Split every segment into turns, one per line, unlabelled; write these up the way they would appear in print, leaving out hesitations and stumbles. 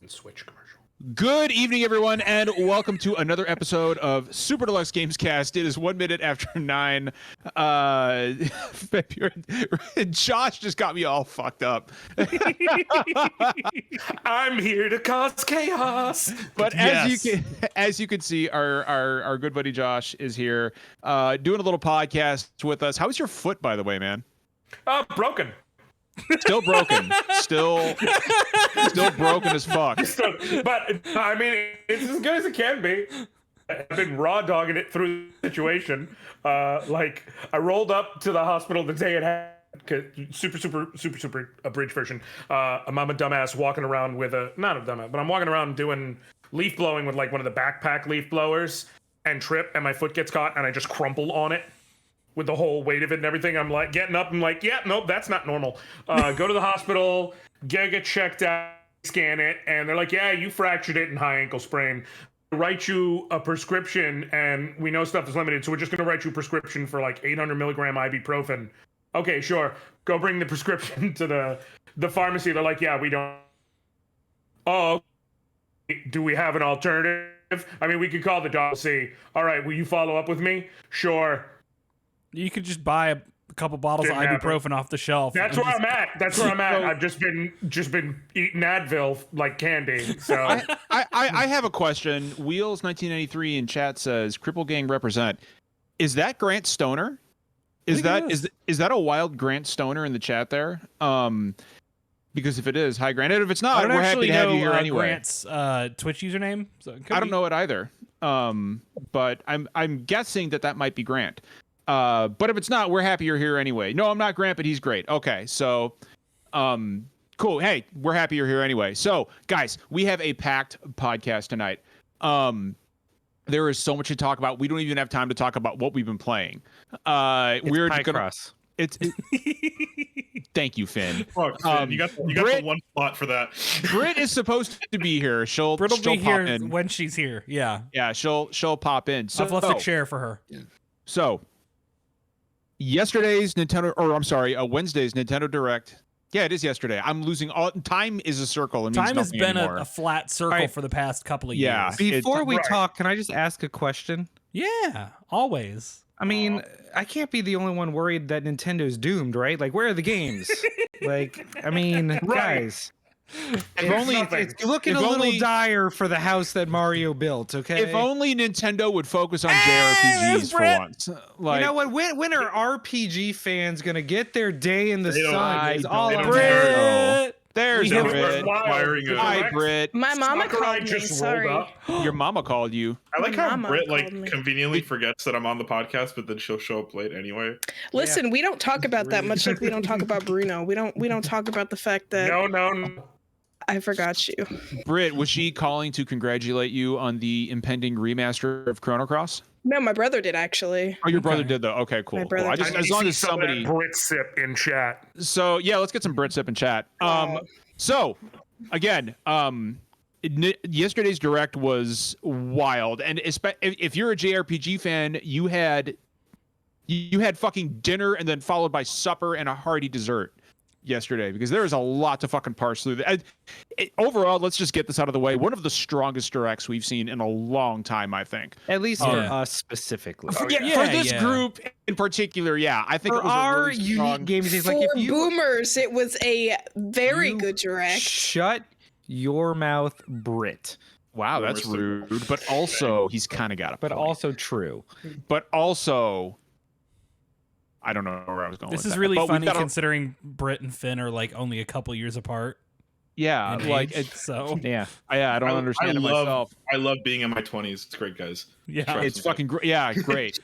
Switch commercial.
Good evening, everyone, and welcome to another episode of Super Deluxe Gamescast. It is 1 minute after 9. February. Josh just got me all fucked up.
I'm here to cause chaos.
But as you can see, our good buddy Josh is here, doing a little podcast with us. How is your foot, by the way, man?
Broken.
Still broken. Still broken as fuck.
But I mean, it's as good as it can be. I've been raw dogging it through the situation. Like I rolled up to the hospital the day it happened. Super abridged version. I'm a dumbass walking around with not a dumbass, but I'm walking around doing leaf blowing with like one of the backpack leaf blowers and trip, and my foot gets caught and I just crumple on it. With the whole weight of it and everything, I'm like getting up and like, yeah, nope, that's not normal. Go to the hospital, get checked out, scan it, and they're like, yeah, you fractured it in high ankle sprain. Write you a prescription, and we know stuff is limited, so we're just gonna write you a prescription for like 800 milligram ibuprofen. Okay, sure. Go bring the prescription to the pharmacy. They're like, yeah, we don't. Oh, do we have an alternative? I mean, we could call the doctor. See, all right, will you follow up with me? Sure.
You could just buy a couple bottles of ibuprofen off the shelf.
That's where I'm at. That's where I'm at. I've just been eating Advil like candy. So
I have a question. Wheels 1993 in chat says Cripple Gang represent. Is that Grant Stoner? Is that a wild Grant Stoner in the chat there? Because if it is, hi Grant. And if it's not, we're happy to have you here anyway.
Grant's Twitch username. So
I don't know it either. But I'm guessing that might be Grant. But if it's not, we're happy you're here anyway. No, I'm not Grant, but he's great. Okay, so, cool. Hey, we're happy you're here anyway. So, guys, we have a packed podcast tonight. There is so much to talk about. We don't even have time to talk about what we've been playing. We're just gonna. It's Thank you, Finn.
Look, Finn, you got the one spot for that.
Britt is supposed to be here. She'll
be here
in.
when she's here. Yeah.
Yeah, she'll pop in. So
I've left a chair for her.
So. Wednesday's Nintendo Direct. Yeah, it is yesterday. I'm losing all time is a circle.
Time has been a flat circle for the past couple of years.
Before we talk, can I just ask a question?
Yeah, always.
I mean, I can't be the only one worried that Nintendo's doomed, right? Like, where are the games? Guys. It's looking a little dire for the house that Mario built, okay?
If only Nintendo would focus on JRPGs for once.
Like, you know what? When are RPG fans going to get their day in the sun?
There's Britt.
Hi,
Britt.
My mama called me. Sorry.
Your mama called you.
I like how Britt conveniently forgets that I'm on the podcast, but then she'll show up late anyway.
Listen, we don't talk about that much like we don't talk about Bruno. We don't talk about the fact that
No.
I forgot you.
Britt, was she calling to congratulate you on the impending remaster of Chrono Cross?
No, my brother did actually.
Oh, your brother did though. Okay, cool.
Cool.
As long as somebody
Brit sip in chat.
So yeah, let's get some Brit sip in chat. So again, yesterday's Direct was wild, and if you're a JRPG fan, you had fucking dinner and then followed by supper and a hearty dessert yesterday, because there is a lot to fucking parse through. Overall, let's just get this out of the way. One of the strongest directs we've seen in a long time, I think.
At least for us specifically.
For this group in particular, I think
for
it was
our
a really
unique games.
For boomers, it was a very good direct.
Shut your mouth, Brit.
Wow, that's rude. But also, he's kind of got a point.
Also true.
But also, I don't know where I was going.
This is really funny considering Britt and Finn are like only a couple years apart.
Yeah, like I don't understand it myself.
I love being in my 20s. It's great, guys.
Yeah, it's fucking great. Yeah, great.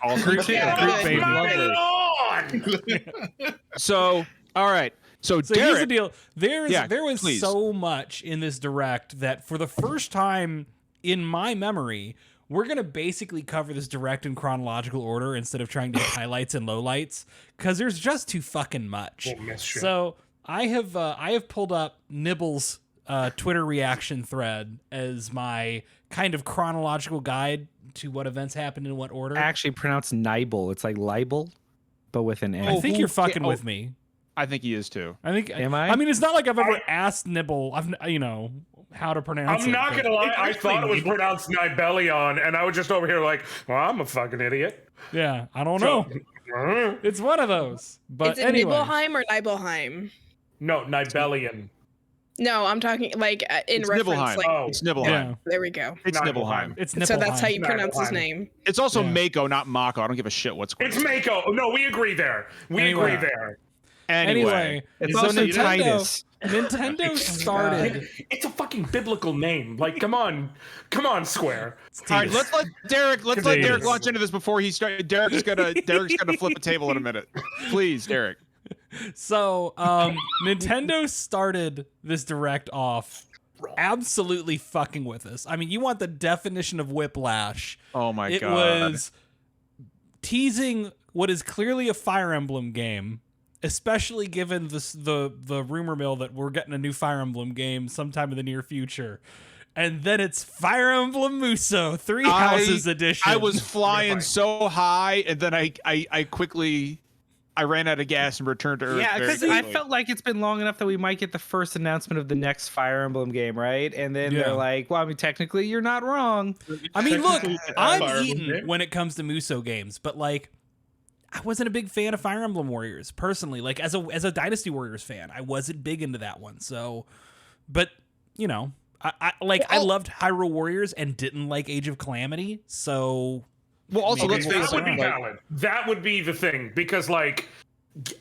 So, all right. So Derek,
here's the deal. There was so much in this direct that for the first time in my memory, we're going to basically cover this direct in chronological order instead of trying to hit highlights and lowlights, because there's just too fucking much. So I have pulled up Nibble's Twitter reaction thread as my kind of chronological guide to what events happened in what order.
Actually pronounced Nibble. It's like libel, but with an N.
I think you're fucking with me.
I think he is too.
Am I?
I mean, it's not like I've ever asked Nibble. how to pronounce it.
I'm not gonna lie, I thought it was pronounced Nibelion, and I was just over here like, well, I'm a fucking idiot.
Yeah, I don't know. It's one of those. But
Is it
anyway.
Nibelheim or Nibelheim?
No, Nibelion.
No, I'm talking like in
It's
reference.
Nibelheim.
Like,
it's Nibelheim.
Yeah.
there we go.
It's Nibelheim.
It's Nibelheim.
So that's how you pronounce his
Nibelheim.
name.
It's also
Yeah.
Mako, not Mako. I don't give a shit what's going
It's
on.
Mako. No, we agree there. We
Anyway.
agree there.
Anyway,
It's
so
also
Nintendo,
Titus.
Nintendo started.
It's a fucking biblical name. Like, come on, Square.
All right, let's let Derek
Titus.
launch into this before he starts. Derek's gonna flip a table in a minute. Please, Derek.
So, Nintendo started this direct off absolutely fucking with us. I mean, you want the definition of whiplash.
Oh my
It
god.
was teasing what is clearly a Fire Emblem game, especially given the rumor mill that we're getting a new Fire Emblem game sometime in the near future. And then it's Fire Emblem Muso, Three Houses Edition.
I was flying so high, and then I quickly ran out of gas and returned to Earth.
Yeah,
very
because I
quickly.
felt like it's been long enough that we might get the first announcement of the next Fire Emblem game, right? And then
Yeah.
they're like, well, I mean, technically, you're not wrong.
I mean, look,
Technically,
I'm
Fire Emblem
eaten
game.
when it comes to Muso games, but like, I wasn't a big fan of Fire Emblem Warriors personally. Like as a Dynasty Warriors fan, I wasn't big into that one. So, but you know, I loved Hyrule Warriors and didn't like Age of Calamity. So,
Well, also
Maybe
let's
we'll
face
That would be
it. Like,
valid. That would be the thing because, like,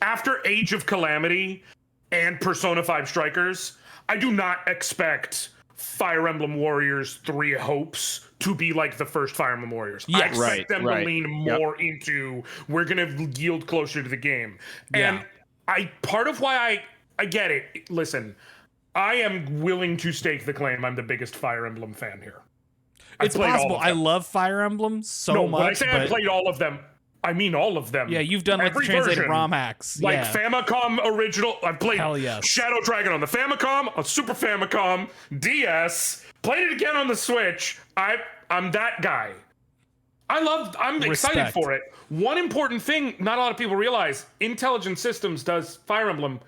after Age of Calamity and Persona 5 Strikers, I do not expect Fire Emblem Warriors 3 Hopes to be like the first Fire Emblem Warriors. I
Yes.
expect them
Right.
to lean more into we're gonna yield closer to the game. And part of why I get it. Listen, I am willing to stake the claim I'm the biggest Fire Emblem fan here. I've
it's
played all
possible.
of
I
them.
love Fire Emblem so
No,
much.
when I say I
but
played all of them, I mean all of them.
yeah, you've done like the
Every
translated
version.
ROM hacks.
Like
yeah.
Famicom original. I've played
Hell yes.
Shadow Dragon on the Famicom, on Super Famicom, DS. Played it again on the Switch. I'm that guy. I'm excited
Respect.
for it. One important thing not a lot of people realize, Intelligent Systems does Fire Emblem.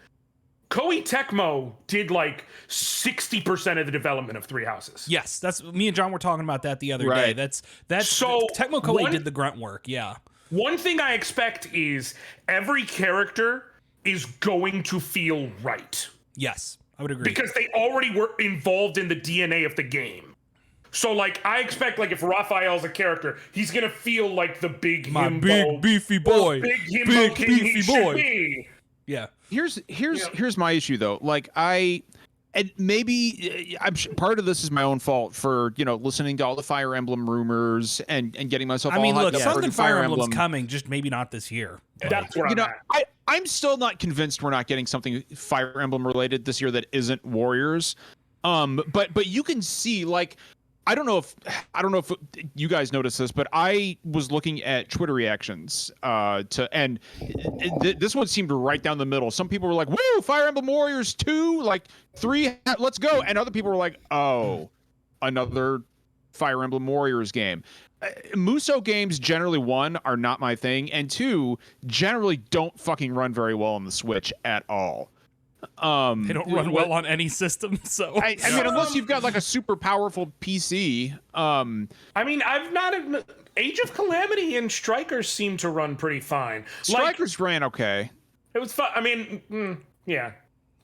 Koei Tecmo did like 60% of the development of Three Houses.
Yes, that's me and John were talking about that the other day.
Right.
That's
So,
Tecmo Koei
one-
did the grunt work. Yeah.
One thing I expect is every character is going to feel right.
Yes, I would agree.
Because they already were involved in the DNA of the game. So, like, I expect, like, if Raphael's a character, he's gonna feel like the big
My
himbo,
big beefy boy,
big himbo
big
king he
beefy
should
boy.
be.
Yeah.
here's my issue though. Like and maybe part of this is my own fault for listening to all the Fire Emblem rumors and getting myself.
I mean,
all
look,
hyped up for
something
the
Fire Emblem's coming, just maybe not this year.
That's where I'm at.
I'm still not convinced we're not getting something Fire Emblem related this year that isn't Warriors. But you can see, like, I don't know if you guys noticed this, but I was looking at Twitter reactions this one seemed right down the middle. Some people were like, "Woo, Fire Emblem Warriors 2, like 3, let's go," and other people were like, "Oh, another Fire Emblem Warriors game." Muso games generally, one, are not my thing, and two, generally don't fucking run very well on the Switch at all.
They don't run well on any system, so
I mean, unless you've got like a super powerful PC.
I mean, Age of Calamity and Strikers seem to run pretty fine.
Strikers ran okay.
It was fun. I mean, yeah.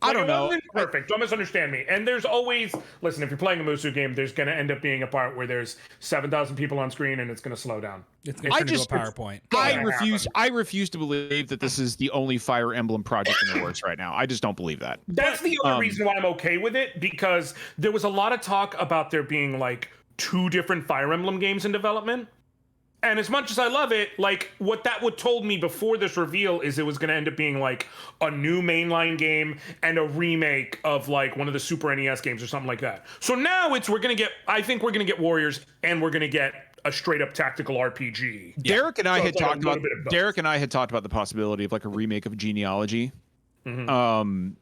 I don't know.
It wasn't perfect. Don't misunderstand me. And there's always, listen, if you're playing a Musu game, there's going to end up being a part where there's 7,000 people on screen and it's going to slow down.
it's going to turn into a PowerPoint.
I refuse to believe that this is the only Fire Emblem project in the works right now. I just don't believe that.
That's the only reason why I'm okay with it, because there was a lot of talk about there being like 2 different Fire Emblem games in development. And as much as I love it, like, what that would told me before this reveal is it was going to end up being like a new mainline game and a remake of like one of the Super NES games or something like that. So now I think we're going to get Warriors and we're going to get a straight up tactical RPG.
Derek and I
So
had
it's like a
talked about
little bit of both.
the possibility of like a remake of Genealogy. I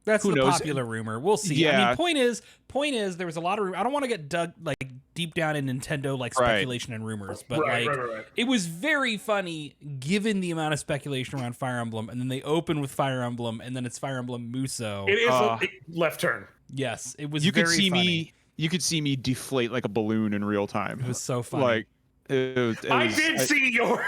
That's
who
the
knows?
popular rumor. We'll see.
Yeah.
I mean, point is, there was a lot of. I don't want to get deep down in Nintendo like speculation and rumors, but
Right.
it was very funny given the amount of speculation around Fire Emblem, and then they open with Fire Emblem, and then it's Fire Emblem Muso.
It is a left turn.
Yes, it was.
You could
very
see
funny.
me. You could see me deflate like a balloon in real time.
It was so funny.
Like
I did see your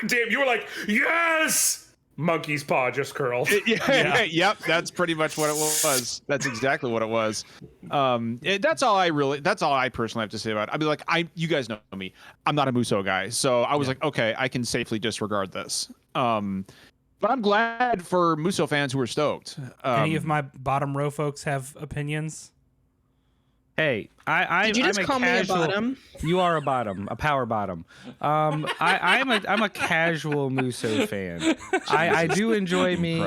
damn. You were like, yes. Monkey's paw just curled.
Yep, that's pretty much what it was. That's exactly what it was. That's all I personally have to say about it. I mean, like, you guys know me. I'm not a Muso guy, so I was like, okay, I can safely disregard this. But I'm glad for Muso fans who are stoked.
Any of my bottom row folks have opinions?
Hey,
Did you just
I'm a
call
casual,
me a bottom?
You are a bottom, a power bottom. I'm a casual Muso fan. I do enjoy me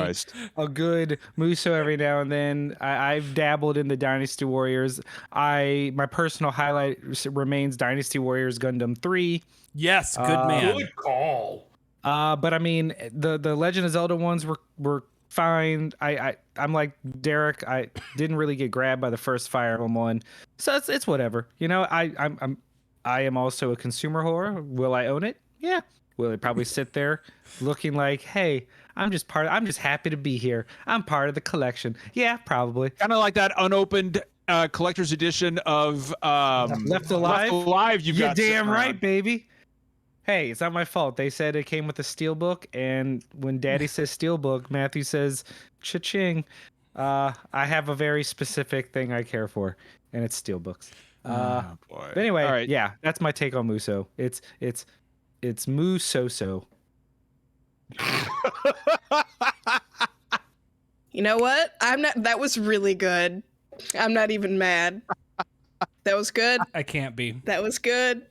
a good Muso every now and then. I've dabbled in the Dynasty Warriors. My personal highlight remains Dynasty Warriors Gundam 3.
Yes, good man.
Good call.
But I mean, the Legend of Zelda ones were fine. I'm like Derek. I didn't really get grabbed by the first Fire Emblem one, so it's whatever. You know, I am also a consumer whore. Will I own it? Yeah. Will it probably sit there looking like, hey, I'm just happy to be here. I'm part of the collection. Yeah, probably.
Kind of like that unopened collector's edition of
Left Alive.
Left Alive.
You're damn right, baby. Hey, it's not my fault. They said it came with a steelbook, and when Daddy says steelbook, Matthew says cha-ching. I have a very specific thing I care for, and it's steelbooks.
Boy.
But anyway,
All right.
yeah, that's my take on Muso. It's Muso-so.
You know what? That was really good. I'm not even mad. That was good.
I can't be.
That was good.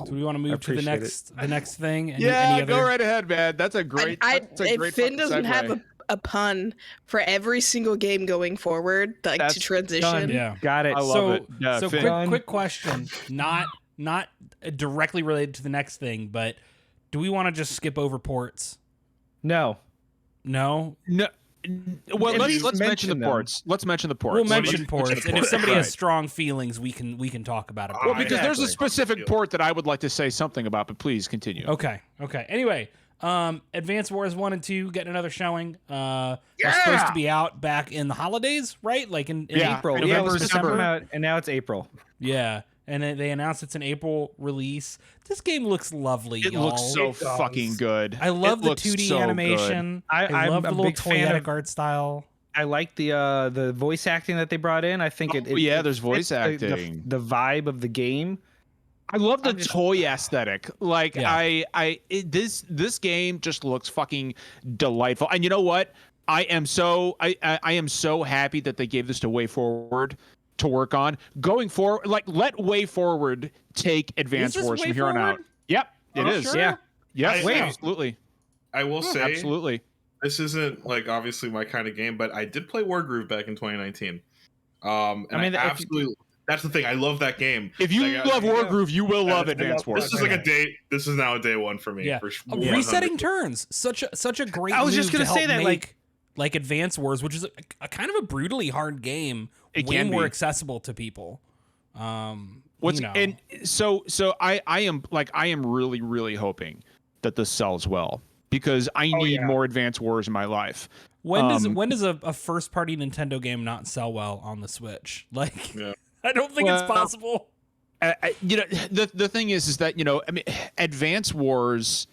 Do we want to move to the next thing?
Any go right ahead, man. That's a great.
If Finn doesn't have a pun for every single game going forward, like to transition.
Done.
Yeah,
got it.
I love it. Yeah,
so quick question, not directly related to the next thing, but do we want to just skip over ports?
No.
Well, let's mention the ports. Let's mention the ports.
We'll mention ports, and if somebody has strong feelings, we can talk about it.
Well, because there's a specific port that I would like to say something about, but please continue.
Okay. Anyway, Advance Wars 1 and 2 getting another showing. They're supposed to be out back in the holidays, right? Like in
April.
November,
Yeah, it was
December.
out, and now it's April.
Yeah. And they announced it's an April release. This game looks lovely.
It looks so fucking good.
I love the 2D animation. I love the little toyetic art style.
I like the voice acting that they brought in. I think
there's voice acting.
The vibe of the game.
I love the toy aesthetic. Like this game just looks fucking delightful. And you know what? I am so happy that they gave this to Way Forward to work on going forward. Like, let Way Forward take Advance Wars from here on out. Yep, it is.
Sure?
Yeah, yes,
I-
absolutely.
I will say,
Absolutely.
this isn't like obviously my kind of game, but I did play Wargroove back in 2019. And I mean, absolutely. That's the thing. I love that game.
If you love Wargroove, you will love Advance Wars.
This is like a day. This is now a day one for me.
Yeah,
for
resetting turns. Such a great.
I was just
gonna
say that,
like Advance Wars, which is a kind of a brutally hard game, way more accessible to people. And
so I am really hoping that this sells well, because I need more Advance Wars in my life.
When does a first party Nintendo game not sell well on the Switch? Like, I don't think it's possible.
The thing is that, I mean, Advance Wars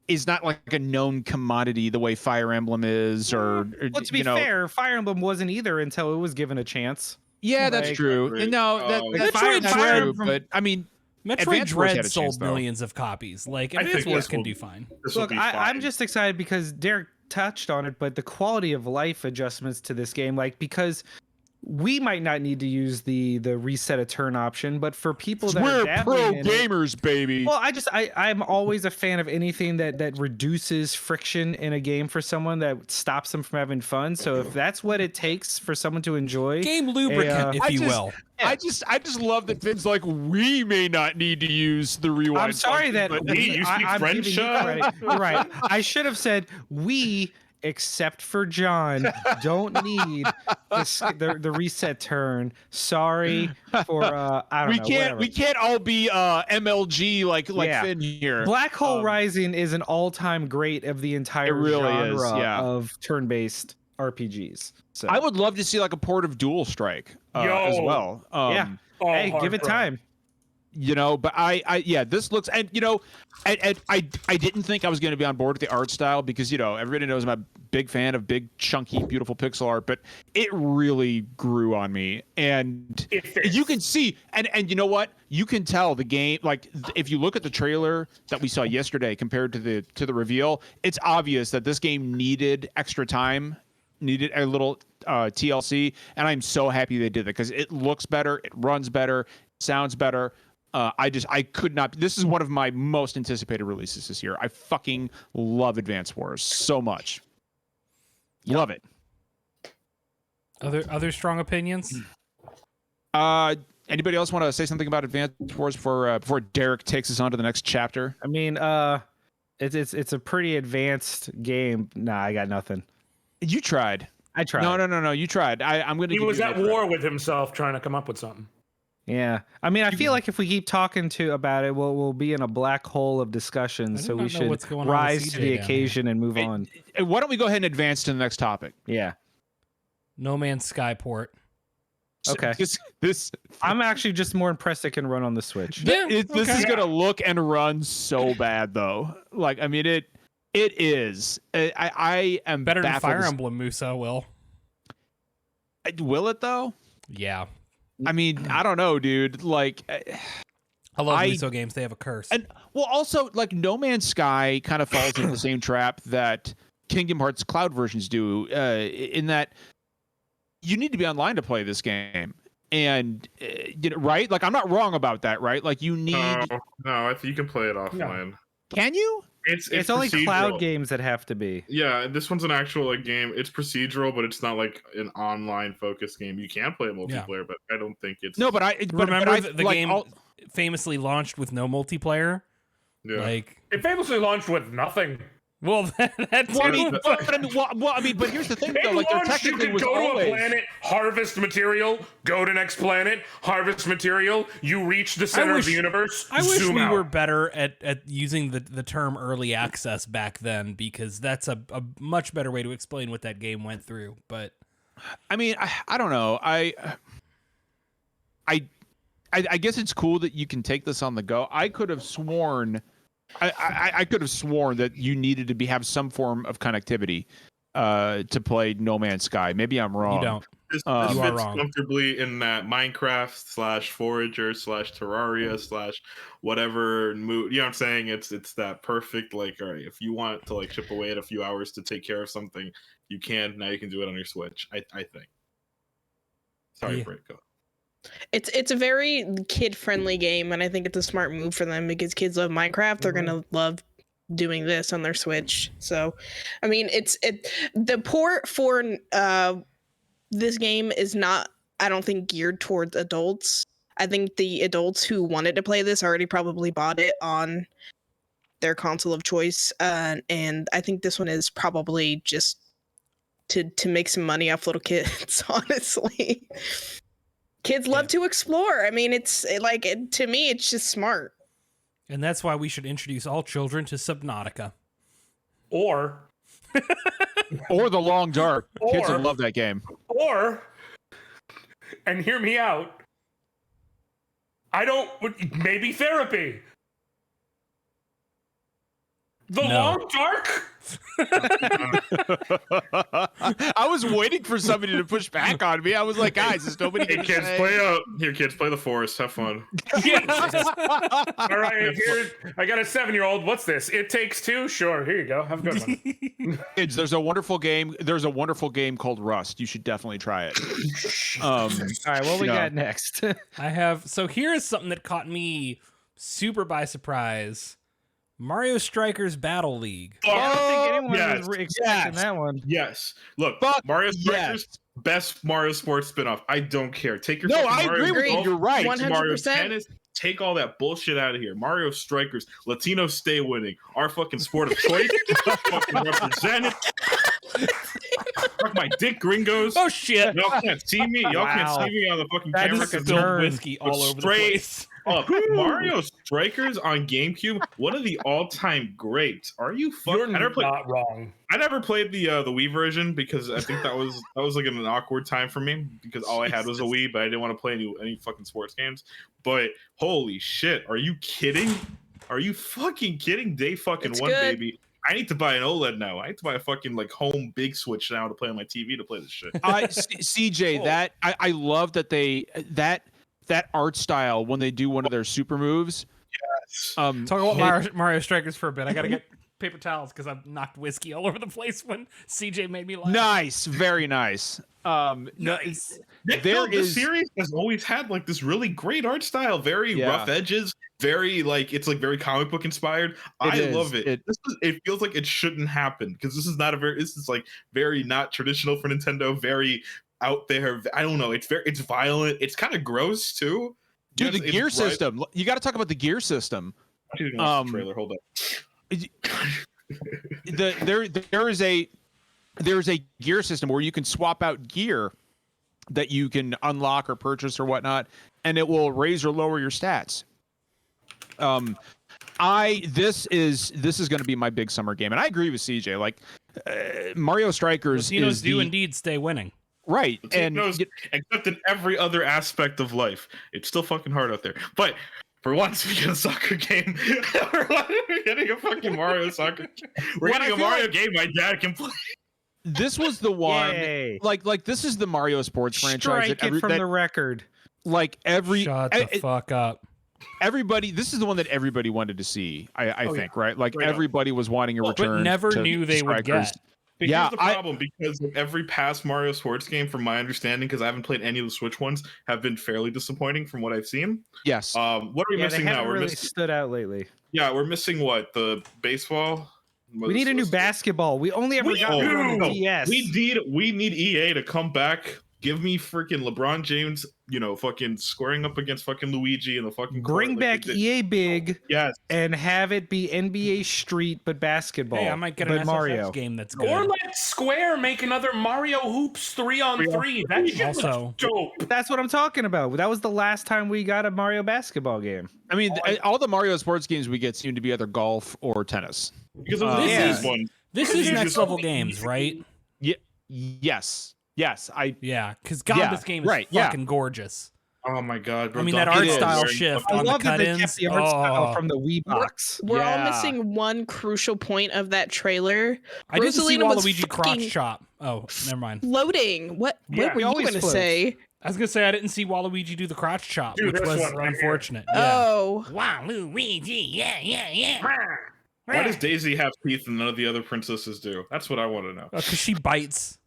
is not like a known commodity the way Fire Emblem is, or
well, to be fair, Fire Emblem wasn't either until it was given a chance.
Yeah, that's true. No, that's true. But I mean,
Metroid Dread sold millions of copies. Like, Advance Wars can do fine.
Look, I'm just excited because Derek touched on it, but the quality of life adjustments to this game, like, because we might not need to use the reset a turn option, but for people that
we're
are
pro gamers, baby.
Well, I'm always a fan of anything that reduces friction in a game for someone, that stops them from having fun. So if that's what it takes for someone to enjoy
game lubricant, if you will.
I just love that Finn's like, we may not need to use the rewind.
I'm sorry that
you speak French.
Right. I should have said we except for John, don't need the reset turn. Sorry for I don't know. Whatever.
We can't all be MLG like Finn here.
Black Hole Rising is an all-time great of the entire genre of turn-based RPGs. So
I would love to see like a port of Dual Strike as well.
Hey, give it time.
You know, but this looks, and you know, and I didn't think I was going to be on board with the art style because, you know, everybody knows I'm a big fan of big, chunky, beautiful pixel art, but it really grew on me. And you can see, and you know what? You can tell the game, like if you look at the trailer that we saw yesterday compared to the reveal, it's obvious that this game needed extra time, needed a little TLC, and I'm so happy they did that because it looks better, it runs better, sounds better. I could not. This is one of my most anticipated releases this year. I fucking love Advance Wars so much. Love it.
Other strong opinions?
Anybody else want to say something about Advance Wars before Derek takes us on to the next chapter?
I mean, it's a pretty advanced game. Nah, I got nothing.
You tried.
I tried.
No. You tried. I'm gonna.
He was at war with himself trying to come up with something.
Yeah, I mean, I feel like if we keep talking about it, we'll be in a black hole of discussion. So we should rise to the occasion and move on.
Why don't we go ahead and advance to the next topic?
Yeah.
No Man's Sky port.
Okay.
This
I'm actually just more impressed it can run on the Switch.
This is gonna look and run so bad though. Like, I mean, it is. I am
better than Fire Emblem, Musa will.
Will it though?
Yeah.
I mean, I don't know, dude. Like,
I love Muso games. They have a curse.
And well, also like No Man's Sky kind of falls into the same trap that Kingdom Hearts Cloud versions do, in that you need to be online to play this game, and you know, right? Like, I'm not wrong about that, right? Like, you need.
No, you can play it offline.
No. Can you?
It's only cloud games that have to be.
Yeah, this one's an actual game. It's procedural, but it's not like an online focused game. You can play multiplayer, but I don't think it's.
No, but remember the game famously launched with no multiplayer.
Yeah,
like
it famously launched with nothing.
Well, that's.
Well, I mean, but here's the thing, though. Like, there technically
you could go to a planet, harvest material, go to next planet, harvest material. You reach the center of the universe.
I wish we were better at using the term early access back then, because that's a much better way to explain what that game went through. But
I mean, I don't know. I guess it's cool that you can take this on the go. I could have sworn. I could have sworn that you needed to have some form of connectivity to play No Man's Sky. Maybe I'm wrong.
You don't.
This
you are
fits
wrong.
comfortably in that Minecraft / Forager / Terraria / whatever mood. You know what I'm saying? It's that perfect, like, all right, if you want to like chip away at a few hours to take care of something, you can. Now you can do it on your Switch. I think. Sorry, Britt, go.
It's a very kid-friendly game, and I think it's a smart move for them because kids love Minecraft. They're gonna love doing this on their Switch. So, I mean, the port for this game is not, I don't think, geared towards adults. I think the adults who wanted to play this already probably bought it on their console of choice, and I think this one is probably just to make some money off little kids. Honestly. Kids love to explore. I mean, to me, it's just smart.
And that's why we should introduce all children to Subnautica.
Or
The Long Dark. Kids would love that game.
Or, and hear me out, maybe therapy. The Long Dark?
I was waiting for somebody to push back on me. I was like, guys, is nobody
Hey, kids, play the forest. Have fun.
Yes. All right, I got a 7-year-old. What's this? It Takes Two? Sure, here you go. Have a good one.
Kids, there's a wonderful game called Rust. You should definitely try it.
All right, what we got next?
So here is something that caught me super by surprise. Mario Strikers Battle League.
I don't think anyone was expecting that one.
Yes. Look, Mario Strikers, best Mario Sports spinoff. I don't care. Take your
I agree with you. You're right.
100%.
Mario Tennis. Take all that bullshit out of here. Mario Strikers, Latinos stay winning. Our fucking sport of choice. Fucking represented. Fuck my dick, gringos.
Oh shit!
Y'all can't see me. Y'all can't
Wow.
see me on the fucking
That
camera.
is a
'cause
Spilled
turn.
whiskey all over the
straight
place.
Mario Strikers on GameCube, one of the all-time greats. Are you
You're
fucking?
not wrong.
I never played the Wii version because I think that was like an awkward time for me because all I had was a Wii, but I didn't want to play any fucking sports games. But holy shit, are you kidding? Are you fucking kidding? Day fucking
It's
one,
good.
baby. I need to buy an OLED now. I need to buy a fucking like home big switch now to play on my TV to play this shit.
CJ, that I love that that art style when they do one of their super moves.
Yes.
Talk about Mario Strikers for a bit. I gotta get paper towels because I've knocked whiskey all over the place when CJ made me laugh.
Nice, very nice.
Nice.
This series has always had like this really great art style, very rough edges, very like it's like very comic book inspired. I love it. It feels like it shouldn't happen because this is like very not traditional for Nintendo, very out there. I don't know. It's violent. It's kind of gross too.
Dude, the gear system. You got to talk about the gear system.
I didn't watch the trailer. Hold up.
There's a gear system where you can swap out gear that you can unlock or purchase or whatnot, and it will raise or lower your stats. This is going to be my big summer game, and I agree with CJ. Like Mario Strikers
Casinos do indeed stay winning.
Right, and
except in every other aspect of life, it's still fucking hard out there. But for once, we get a soccer game. We're getting a fucking Mario soccer. We're getting a Mario game my dad can play.
This was the one.
Yay.
Like this is the Mario sports franchise.
Strike it from the record.
Like
Shut the fuck up.
Everybody, this is the one that everybody wanted to see. I think, right? Like
Right
everybody was wanting a return,
but never
to
knew they would
Strikers.
get.
But
Yeah,
here's the problem, because every past Mario sports game, from my understanding, because I haven't played any of the Switch ones, have been fairly disappointing from what I've seen.
Yes.
What are we missing
they
now?
haven't
We're
really
missing.
stood out lately.
Yeah, we're missing what? The baseball.
We need a new basketball. We only ever got one on the DS.
We need EA to come back. Give me freaking LeBron James, fucking squaring up against fucking Luigi in the fucking
Bring
court,
back EA Big,
yes,
and have it be NBA Street but basketball.
Hey, I might get an SSX
Mario
game that's good.
Or let Square make another Mario Hoops 3-on-3. That shit
Also,
dope.
That's what I'm talking about. That was the last time we got a Mario basketball game.
I mean, all the Mario sports games we get seem to be either golf or tennis.
because of this one.
This is next level games, right?
Yes.
Yeah, because God, this game is fucking gorgeous.
Oh my god, bro.
I mean, that
Donkey
art
Kong
style
wearing
shift
I
on the
love that they kept
cut-ins.
the art style from the Wii box.
We're all
Yeah.
missing one crucial point of that trailer.
I didn't see
Rosalina was
Waluigi crotch
fucking
chop. Oh, never mind.
Floating. What
Yeah,
were
he
you
always
going to
floats.
say?
I was gonna say I didn't see Waluigi do the crotch chop,
Dude,
which
this
was
one right
unfortunate. Yeah.
Oh,
Waluigi, yeah.
Why does Daisy have teeth and none of the other princesses do? That's what I want to know.
Because she bites.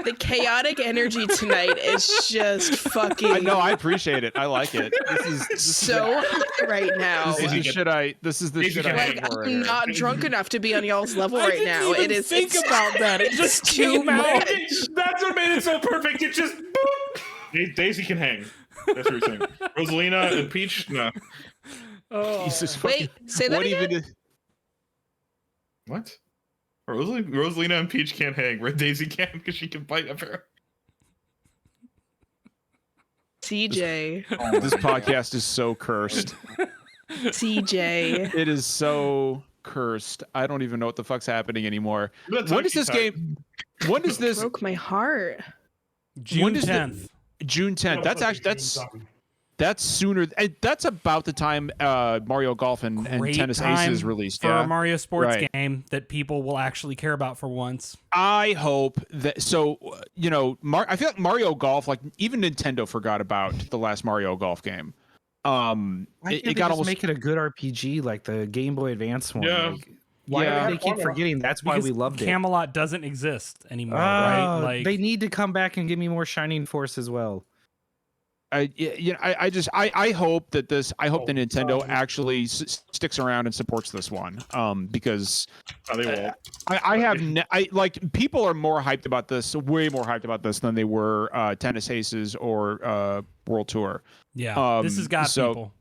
the chaotic energy tonight is just fucking
I know. I appreciate it. I like it. This is
so high right now.
This is the shit I. This is the
Daisy
shit
can
I
hang
hang for.
I'm not drunk enough to be on y'all's level
I
right
didn't
now.
even
It is
think
it's
about that. It just
too
came out.
much.
That's what made it so perfect. It just boop.
Daisy can hang. That's what you're saying. Rosalina and Peach, no.
Oh.
Jesus
Wait,
fucking-
say that
what
again?
even?
What? Rosalina and Peach can't hang, where Daisy can because she can bite apparently.
CJ.
This podcast is so cursed.
CJ.
It is so cursed. I don't even know what the fuck's happening anymore.
That's
When does this
time.
game? When does this?
Broke my heart.
June
When does the-
10th.
June 10th. That's sooner. That's about the time Mario Golf and
Great
Tennis
time
Aces released.
for
Yeah.
a Mario sports
Right.
game that people will actually care about for once.
I hope that. So I feel like Mario Golf, like even Nintendo forgot about the last Mario Golf game.
Why
It
can't they
got
just
almost.
make it a good RPG like the Game Boy Advance one?
Yeah.
Like, why
Yeah.
do they keep forgetting? That's why
Because
we loved it.
Camelot doesn't exist anymore,
Oh,
right? Like
they need to come back and give me more Shining Force as well.
I hope that this. I hope the Nintendo actually sticks around and supports this one. Because
Oh, they won't.
I have like people are more hyped about this, way more hyped about this than they were Tennis Aces or World Tour.
yeah, this has got
so-
people.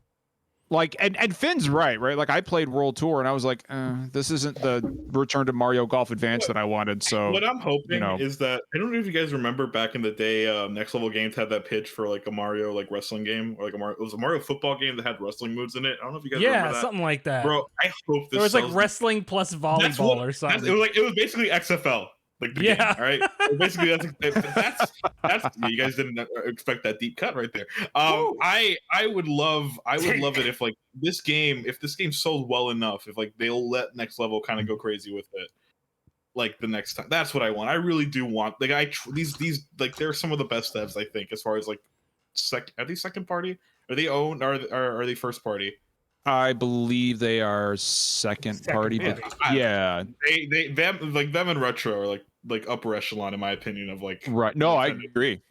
Like, and Finn's right? Like, I played World Tour, and I was like, this isn't the return to Mario Golf Advance that I wanted. So
what I'm hoping is that I don't know if you guys remember back in the day, Next Level Games had that pitch for like a Mario like wrestling game, or like it was a Mario football game that had wrestling moves in it. I don't know if you guys remember that.
Something like that.
Bro, I hope this.
It was like wrestling plus volleyball or something.
It was basically XFL. Like the game, all right. Basically, that's you guys didn't expect that deep cut right there. I would love it if like this game sold well enough, if like they'll let Next Level kind of go crazy with it, like the next time. That's what I want. I really do want. Like these like they're some of the best devs I think as far as like are they second party? Are they owned? Are they first party?
I believe they are second party, but yeah,
them and Retro are like upper echelon in my opinion of like.
Right. No, I agree.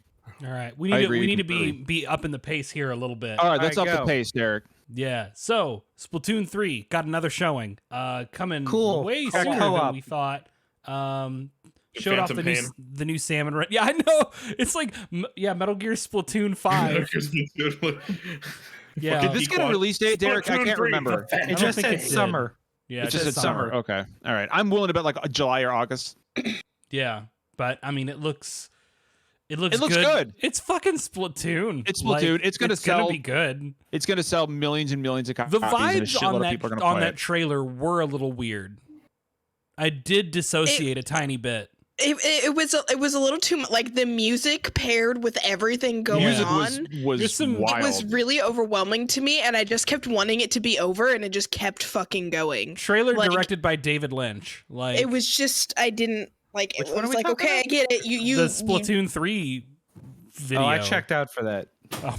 All right, we need to be up in the pace here a little bit.
All right, let's up the pace, Derek.
Yeah. So Splatoon 3 got another showing. Coming way
Got
sooner
co-op.
than we thought. Showed off
Phantom
the new Salmon. Yeah, I know. It's like Metal Gear Splatoon 5. Yeah.
Did this get a release date, Derek? I can't remember.
It just said summer.
Yeah,
it just said summer. Okay. All right. I'm willing to bet like July or August.
Yeah, but I mean, it looks
good.
It's fucking Splatoon.
It's Splatoon. It's gonna
be good.
It's gonna sell millions and millions of copies.
The vibes on that trailer were a little weird. I did dissociate a tiny bit.
It was a little too much. Like the music paired with everything going on
was wild.
It was really overwhelming to me, and I just kept wanting it to be over, and it just kept fucking going.
Trailer directed by David Lynch. Like
it was just I didn't like. It was like okay, I get it. You
the Splatoon 3 video.
Oh, I checked out for that.
Oh.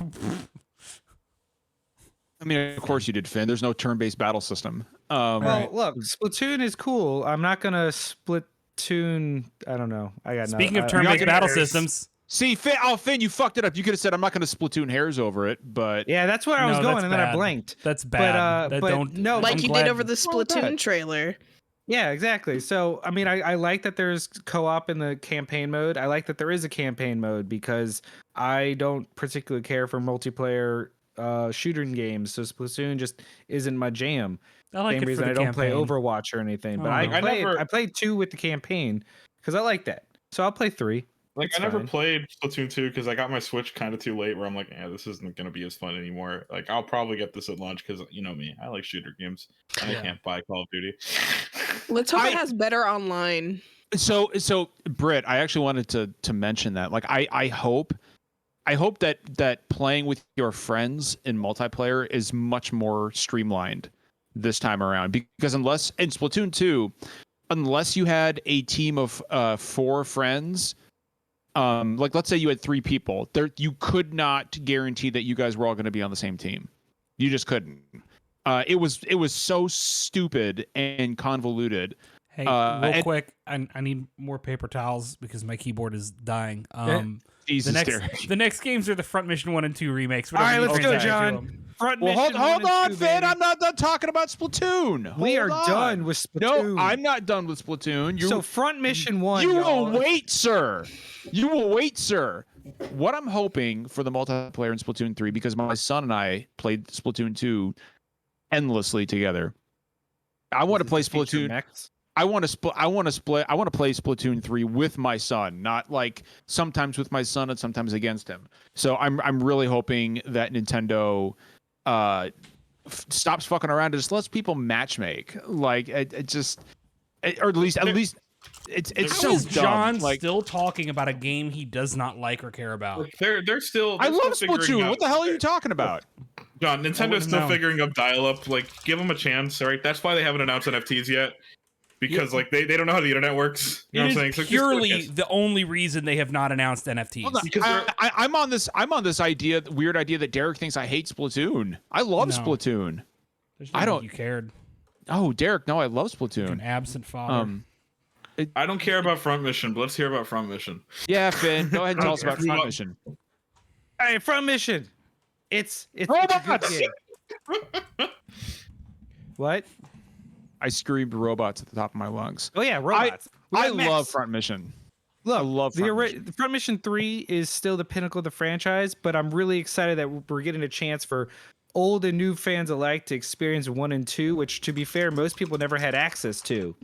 I mean, of course you did, Finn. There's no turn-based battle system.
Well, look, Splatoon is cool. I'm not gonna split. I don't know.
Speaking of turn-based battle systems.
See, Finn, you fucked it up. You could have said I'm not going to Splatoon hairs over it, but
yeah, that's where I was going, and then I blanked.
That's bad.
Like you did over the Splatoon trailer.
Yeah, exactly. So, I mean, I like that there's co-op in the campaign mode. I like that there is a campaign mode because I don't particularly care for multiplayer shooting games. So Splatoon just isn't my jam.
I like
Same reason I don't play Overwatch or anything, but I played 2 with the campaign because I like that. So I'll play 3.
Like I never played Splatoon 2 because I got my Switch kind of too late. Where I'm like, this isn't gonna be as fun anymore. Like I'll probably get this at launch because you know me, I like shooter games. And I can't buy Call of Duty.
Let's hope it has better online.
So Britt, I actually wanted to mention that. Like I hope that playing with your friends in multiplayer is much more streamlined this time around, because unless in Splatoon 2, unless you had a team of 4 friends, like let's say you had 3 people there, you could not guarantee that you guys were all going to be on the same team. You just couldn't. It was so stupid and convoluted.
Hey, real quick, I need more paper towels because my keyboard is dying. The next games are the Front Mission 1 and 2 remakes.
All right, let's go, John.
Hold on, Finn. I'm not done talking about Splatoon.
We are done with Splatoon.
No, I'm not done with Splatoon.
So Front Mission 1.
You will wait, sir. You will wait, sir. What I'm hoping for the multiplayer in Splatoon 3, because my son and I played Splatoon 2 endlessly together. I want to play Splatoon. I want to play Splatoon 3 with my son, not like sometimes with my son and sometimes against him. So I'm really hoping that Nintendo stops fucking around and just lets people matchmake. Like or at least it's so dumb.
John still talking about a game he does not like or care about.
They're still.
I love Splatoon. What the hell are you talking about?
John, Nintendo's still figuring up dial-up. Like, give them a chance. All right, that's why they haven't announced NFTs yet. Because like they don't know how the internet works. You know what I'm saying? So
purely the only reason they have not announced NFTs.
I'm on this weird idea that Derek thinks I hate Splatoon. I love Splatoon.
I don't. You cared.
Oh, Derek, no, I love Splatoon.
An absent father.
I don't care about Front Mission, but let's hear about Front Mission.
Yeah, Finn, go ahead and tell us about Front Mission.
All right, Front Mission. It's
robots.
What?
I screamed robots at the top of my lungs.
Oh yeah, robots.
I love Front Mission.
Look,
I love
Front Mission 3 is still the pinnacle of the franchise, but I'm really excited that we're getting a chance for old and new fans alike to experience 1 and 2, which, to be fair, most people never had access to.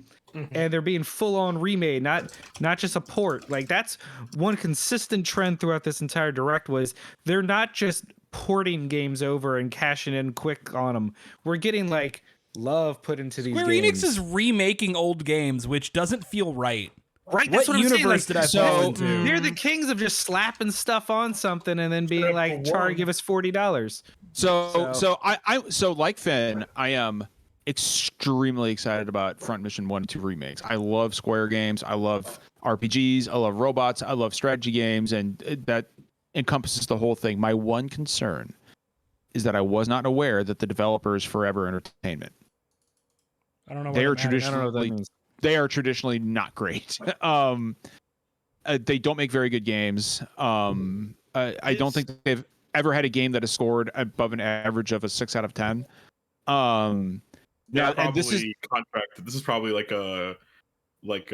And they're being full on remade, not just a port. Like, that's one consistent trend throughout this entire direct was they're not just porting games over and cashing in quick on them. We're getting like love put into these
Square
games.
Enix is remaking old games, which doesn't feel right.
Right, that's what I'm
universe
saying.
did I fall into?
They're the kings of just slapping stuff on something and then being like, "Char, give us $40."
So I like Finn, I am extremely excited about Front Mission 1 and 2 remakes. I love Square games. I love RPGs. I love robots. I love strategy games, and that encompasses the whole thing. My one concern is that I was not aware that the developer is Forever Entertainment.
I don't know.
They are
I don't know what that
traditionally
means.
they are traditionally not great. They don't make very good games. I don't think they've ever had a game that has scored above an average of a 6 out of 10.
Yeah,
and this is
contracted. This is probably like a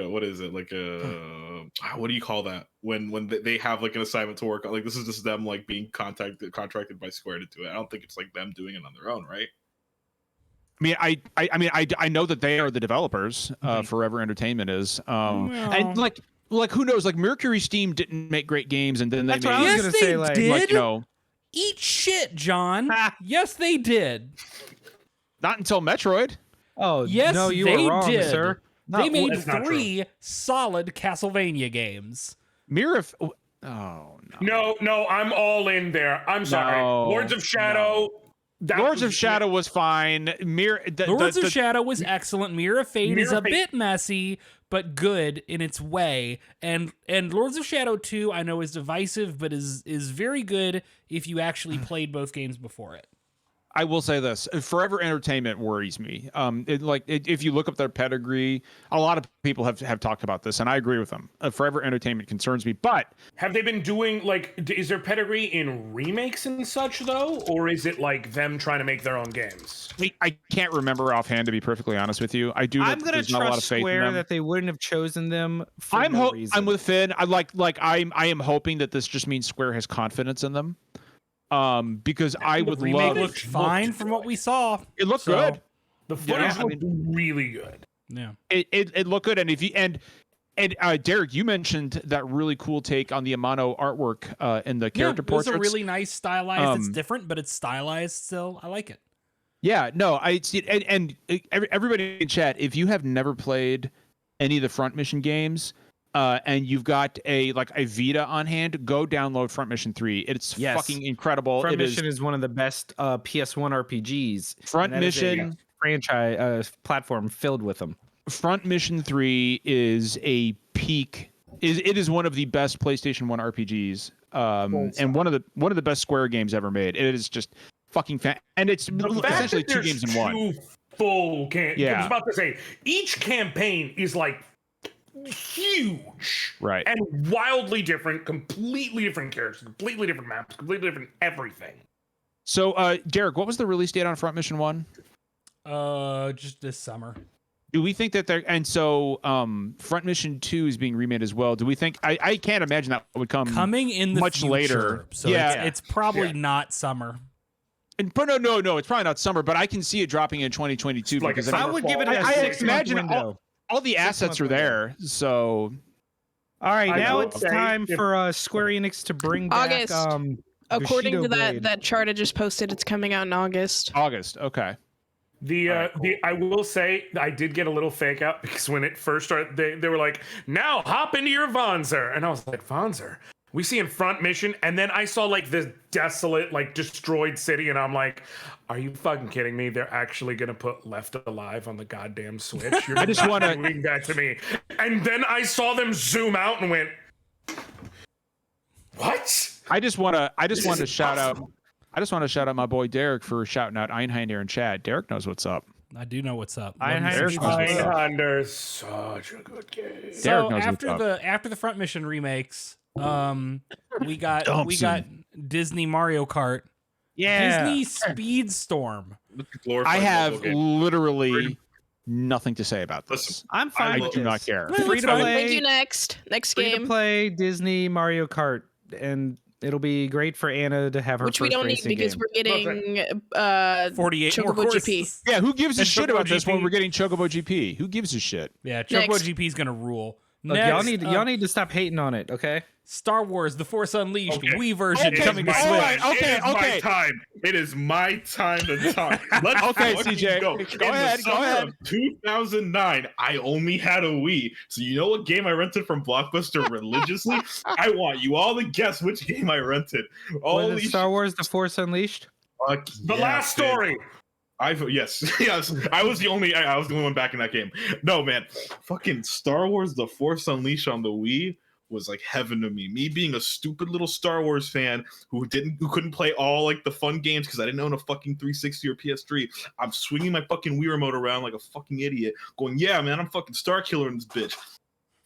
what is it? Like a what do you call that? When they have like an assignment to work on. Like, this is just them like being contracted by Square to do it. I don't think it's like them doing it on their own, right?
I know that they are the developers. Forever Entertainment is. And like who knows? Like Mercury Steam didn't make great games, and then they
That's
made.
what I was
Yes,
gonna
they
say. Like,
did.
You know,
Eat shit, John. Yes, they did.
not until Metroid.
oh
Yes,
no, you
they
were wrong,
did.
sir.
They made
that's not
3 solid Castlevania games.
Oh no.
No, I'm all in there. I'm sorry.
No,
Lords of Shadow. that
Lords
was-
of Shadow was fine.
Lords of Shadow was excellent. Mirror of Fate is
Mirror
a
of Fate-
bit messy, but good in its way. And Lords of Shadow 2, I know is divisive, but is very good if you actually played both games before it.
I will say this: Forever Entertainment worries me. If you look up their pedigree, a lot of people have talked about this, and I agree with them. Forever Entertainment concerns me, but
Have they been doing is there pedigree in remakes and such though, or is it like them trying to make their own games?
I can't remember offhand, to be perfectly honest with you. I do.
I'm gonna
there's not a lot of
trust
faith in
Square
them.
that they wouldn't have chosen them for no reason.
I'm with Finn. I am hoping that this just means Square has confidence in them. Because I would
Remake
love.
looked fine from what we saw.
It looked
So,
good.
The footage
I
looked really good.
Yeah.
It looked good, and if you and Derek, you mentioned that really cool take on the Amano artwork in the character
it was
portraits.
a really nice stylized. It's
Um,
different, but it's stylized still. I like it.
Yeah, no, I see it, and everybody in chat, if you have never played any of the Front Mission games, and you've got a Vita on hand, go download Front Mission 3. It's fucking incredible.
Front Mission is one of the best PS1 RPGs.
Front
and that is a
Mission
franchise platform filled with them.
Front Mission 3 is a peak. It is one of the best PlayStation 1 RPGs, and one of the best Square games ever made. It is just fucking and it's essentially 2 games in one.
Two full
Yeah.
I was about to say each campaign is like huge,
Right.
and wildly different, completely different characters, completely different maps, completely different everything.
So, Derek, what was the release date on Front Mission 1?
Just this summer.
Do we think that Front Mission 2 is being remade as well? Do we think I can't imagine that would come
Coming in the
much
future,
later.
So
Yeah.
it's probably not summer.
But no, it's probably not summer, but I can see it dropping in 2022
Like
because
a
I
summer
would give it
fall.
a
I
6-month
imagine
window.
all the assets are there. So
All right,
I
now
will
it's
say
time
if-
for Square Enix to bring back
August. According
Bushido
to
Blade.
that chart I just posted, it's coming out in August.
August, okay.
I will say I did get a little fake out because when it first started, they were like, "Now hop into your Vonzer," and I was like, "Vonzer? We see in Front Mission," and then I saw like this desolate, like destroyed city, and I'm like, "Are you fucking kidding me? They're actually gonna put Left Alive on the goddamn Switch? You're
I just
not
wanna-
doing that to me." And then I saw them zoom out and went, "What?"
I just want to
is
shout out.
awesome.
I just want to shout out my boy Derek for shouting out Einhinder in chat. Derek knows what's up.
I do know what's up.
Einheimer's
Mindhunter's such a good game.
Derek
So
knows
after
what's
after the Front Mission remakes, we got
Thompson.
Disney Mario Kart,
Yeah.
Disney Speedstorm.
I have
mobile game.
literally nothing to say about this.
Listen,
I'm fine
I
with
do
this.
not care.
Well,
Free
it's
to
fine.
play.
Thank you. Next
Free to
game.
play Disney Mario Kart, and It'll be great for Anna to have her
Which
first
we don't need
racing
because
game.
we're getting
48 more
Chocobo
courses.
GP.
Yeah, who gives a
And
shit
Chocobo
about this
GP.
when we're getting Chocobo GP? Who gives a shit?
Yeah, Chocobo
Next.
GP is gonna rule.
Look,
Next,
y'all need to stop hating on it, okay?
Star Wars: The Force Unleashed
Okay.
Wii version
Okay,
coming to
all
Switch.
right, okay,
It is
okay.
my time. It is my time to talk. Let's
Okay,
fucking
CJ.
go.
Go
In the
ahead, go
summer
ahead.
of 2009, I only had a Wii. So you know what game I rented from Blockbuster religiously? I want you all to guess which game I rented.
Was
Holy
it Star Wars: The Force Unleashed?
fuck
The
yeah,
last
babe.
story.
Yes. I was the only one back in that game. No, man, fucking Star Wars: The Force Unleashed on the Wii was like heaven to me. Me being a stupid little Star Wars fan who couldn't play all like the fun games because I didn't own a fucking 360 or PS3. I'm swinging my fucking Wii remote around like a fucking idiot, going, "Yeah, man, I'm fucking Star Killer in this bitch."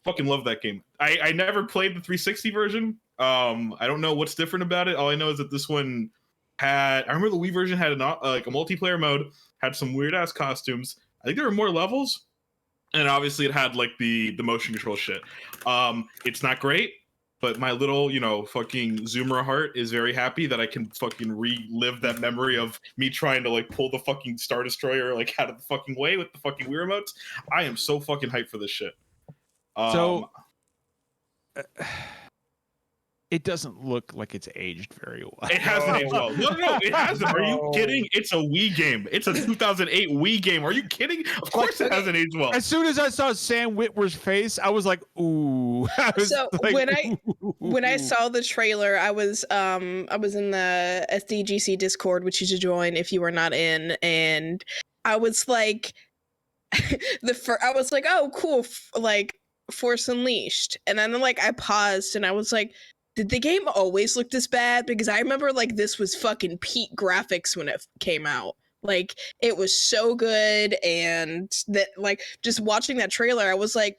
Fucking love that game. I never played the 360 version. I don't know what's different about it. All I know is that this one I remember the Wii version had like a multiplayer mode, had some weird ass costumes. I think there were more levels, and obviously it had like the motion control shit. It's not great, but my little fucking Zoomer heart is very happy that I can fucking relive that memory of me trying to like pull the fucking Star Destroyer like out of the fucking way with the fucking Wii remotes. I am so fucking hyped for this shit.
It doesn't look like it's aged very well.
It hasn't aged well. No, it hasn't. Are you kidding? It's a Wii game. It's a 2008 Wii game. Are you kidding? Of course it hasn't aged well.
As soon as I saw Sam Witwer's face, I was like, "Ooh."
When I saw the trailer, I was in the SDGC Discord, which you should join if you were not in, and I was like, I was like, oh, cool, like Force Unleashed, and then like I paused and I was like, did the game always look this bad? Because I remember like this was fucking peak graphics when it came out. Like it was so good, and that like just watching that trailer, I was like,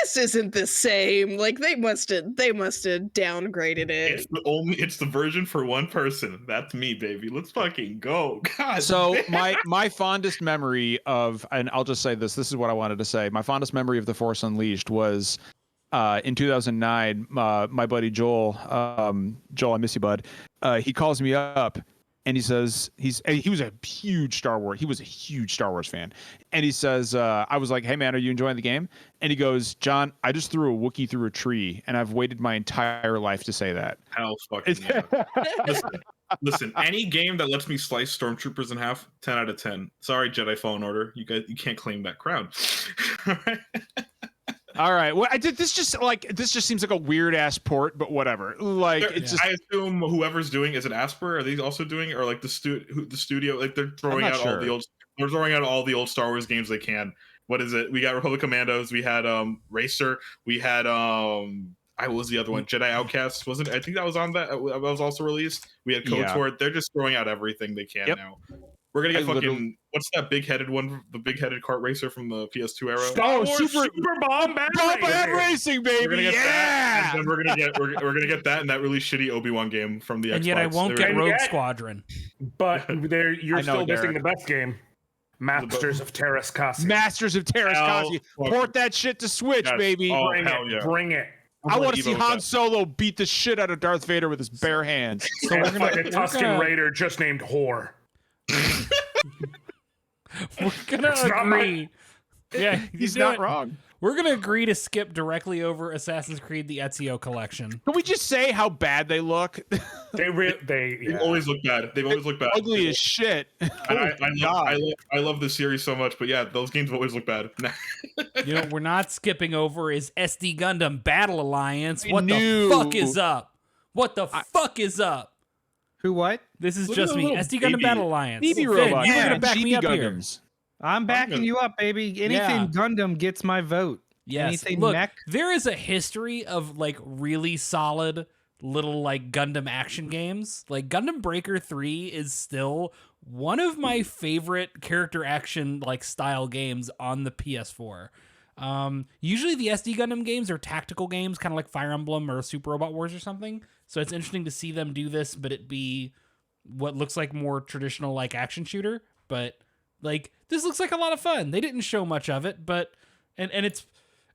this isn't the same. Like they must have downgraded it.
It's the version for one person. That's me, baby. Let's fucking go. God.
So
damn.
my fondest memory of, and I'll just say this is what I wanted to say. My fondest memory of The Force Unleashed was in 2009. My buddy Joel, I miss you, bud. He calls me up and he says he was a huge Star Wars fan, and he says, I was like, hey man, are you enjoying the game? And he goes, John, I just threw a Wookiee through a tree, and I've waited my entire life to say that.
Hell fucking yeah. Listen, any game that lets me slice stormtroopers in half, 10 out of 10. Sorry, Jedi Fallen Order, you can't claim that crown.
All right. Well, this just seems like a weird ass port, but whatever. Like it's just.
I assume whoever's doing, is it Asper? Are they also doing, or like the studio? Like they're throwing out all the old. They're throwing out all the old Star Wars games they can. What is it? We got Republic Commandos. We had Racer. We had what was the other one? Jedi Outcast. Wasn't? I think that was on that. That was also released. We had KOTOR. They're just throwing out everything they can now. We're gonna get what's that big-headed one? The big-headed kart racer from the PS2 era.
Star Wars Super Bombad
Racing, baby!
We're gonna get that, and then we're gonna get that and that really shitty Obi-Wan game from the Xbox.
And yet I won't get Rogue Squadron.
But you're still missing the best game. Masters of Terras Kasi.
Masters of Terras Kasi. Port that shit to Switch, baby.
Oh,
Bring it.
I want to see Han Solo beat the shit out of Darth Vader with his bare hands.
So we're gonna like a Tusken Raider just named Whore.
We're gonna agree. Yeah,
he's not wrong.
We're gonna agree to skip directly over Assassin's Creed: The Ezio Collection.
Can we just say how bad they look?
They always look bad. They've always looked bad.
Ugly as shit.
And I love the series so much, but yeah, those games always look bad.
We're not skipping over is SD Gundam Battle Alliance. What the fuck is up? What the fuck is up?
Who what?
This is just me. SD Gundam Battle Alliance.
BB robot.
You're gonna back me up Gundams.
Here. I'm backing you up, baby. Anything Gundam gets my vote.
Yes.
Anything
Look,
mech?
there is a history of like really solid little like Gundam action games. Like Gundam Breaker 3 is still one of my favorite character action like style games on the PS4. Usually the SD Gundam games are tactical games, kind of like Fire Emblem or Super Robot Wars or something. So it's interesting to see them do this, but it be what looks like more traditional like action shooter. But like this looks like a lot of fun. They didn't show much of it, but and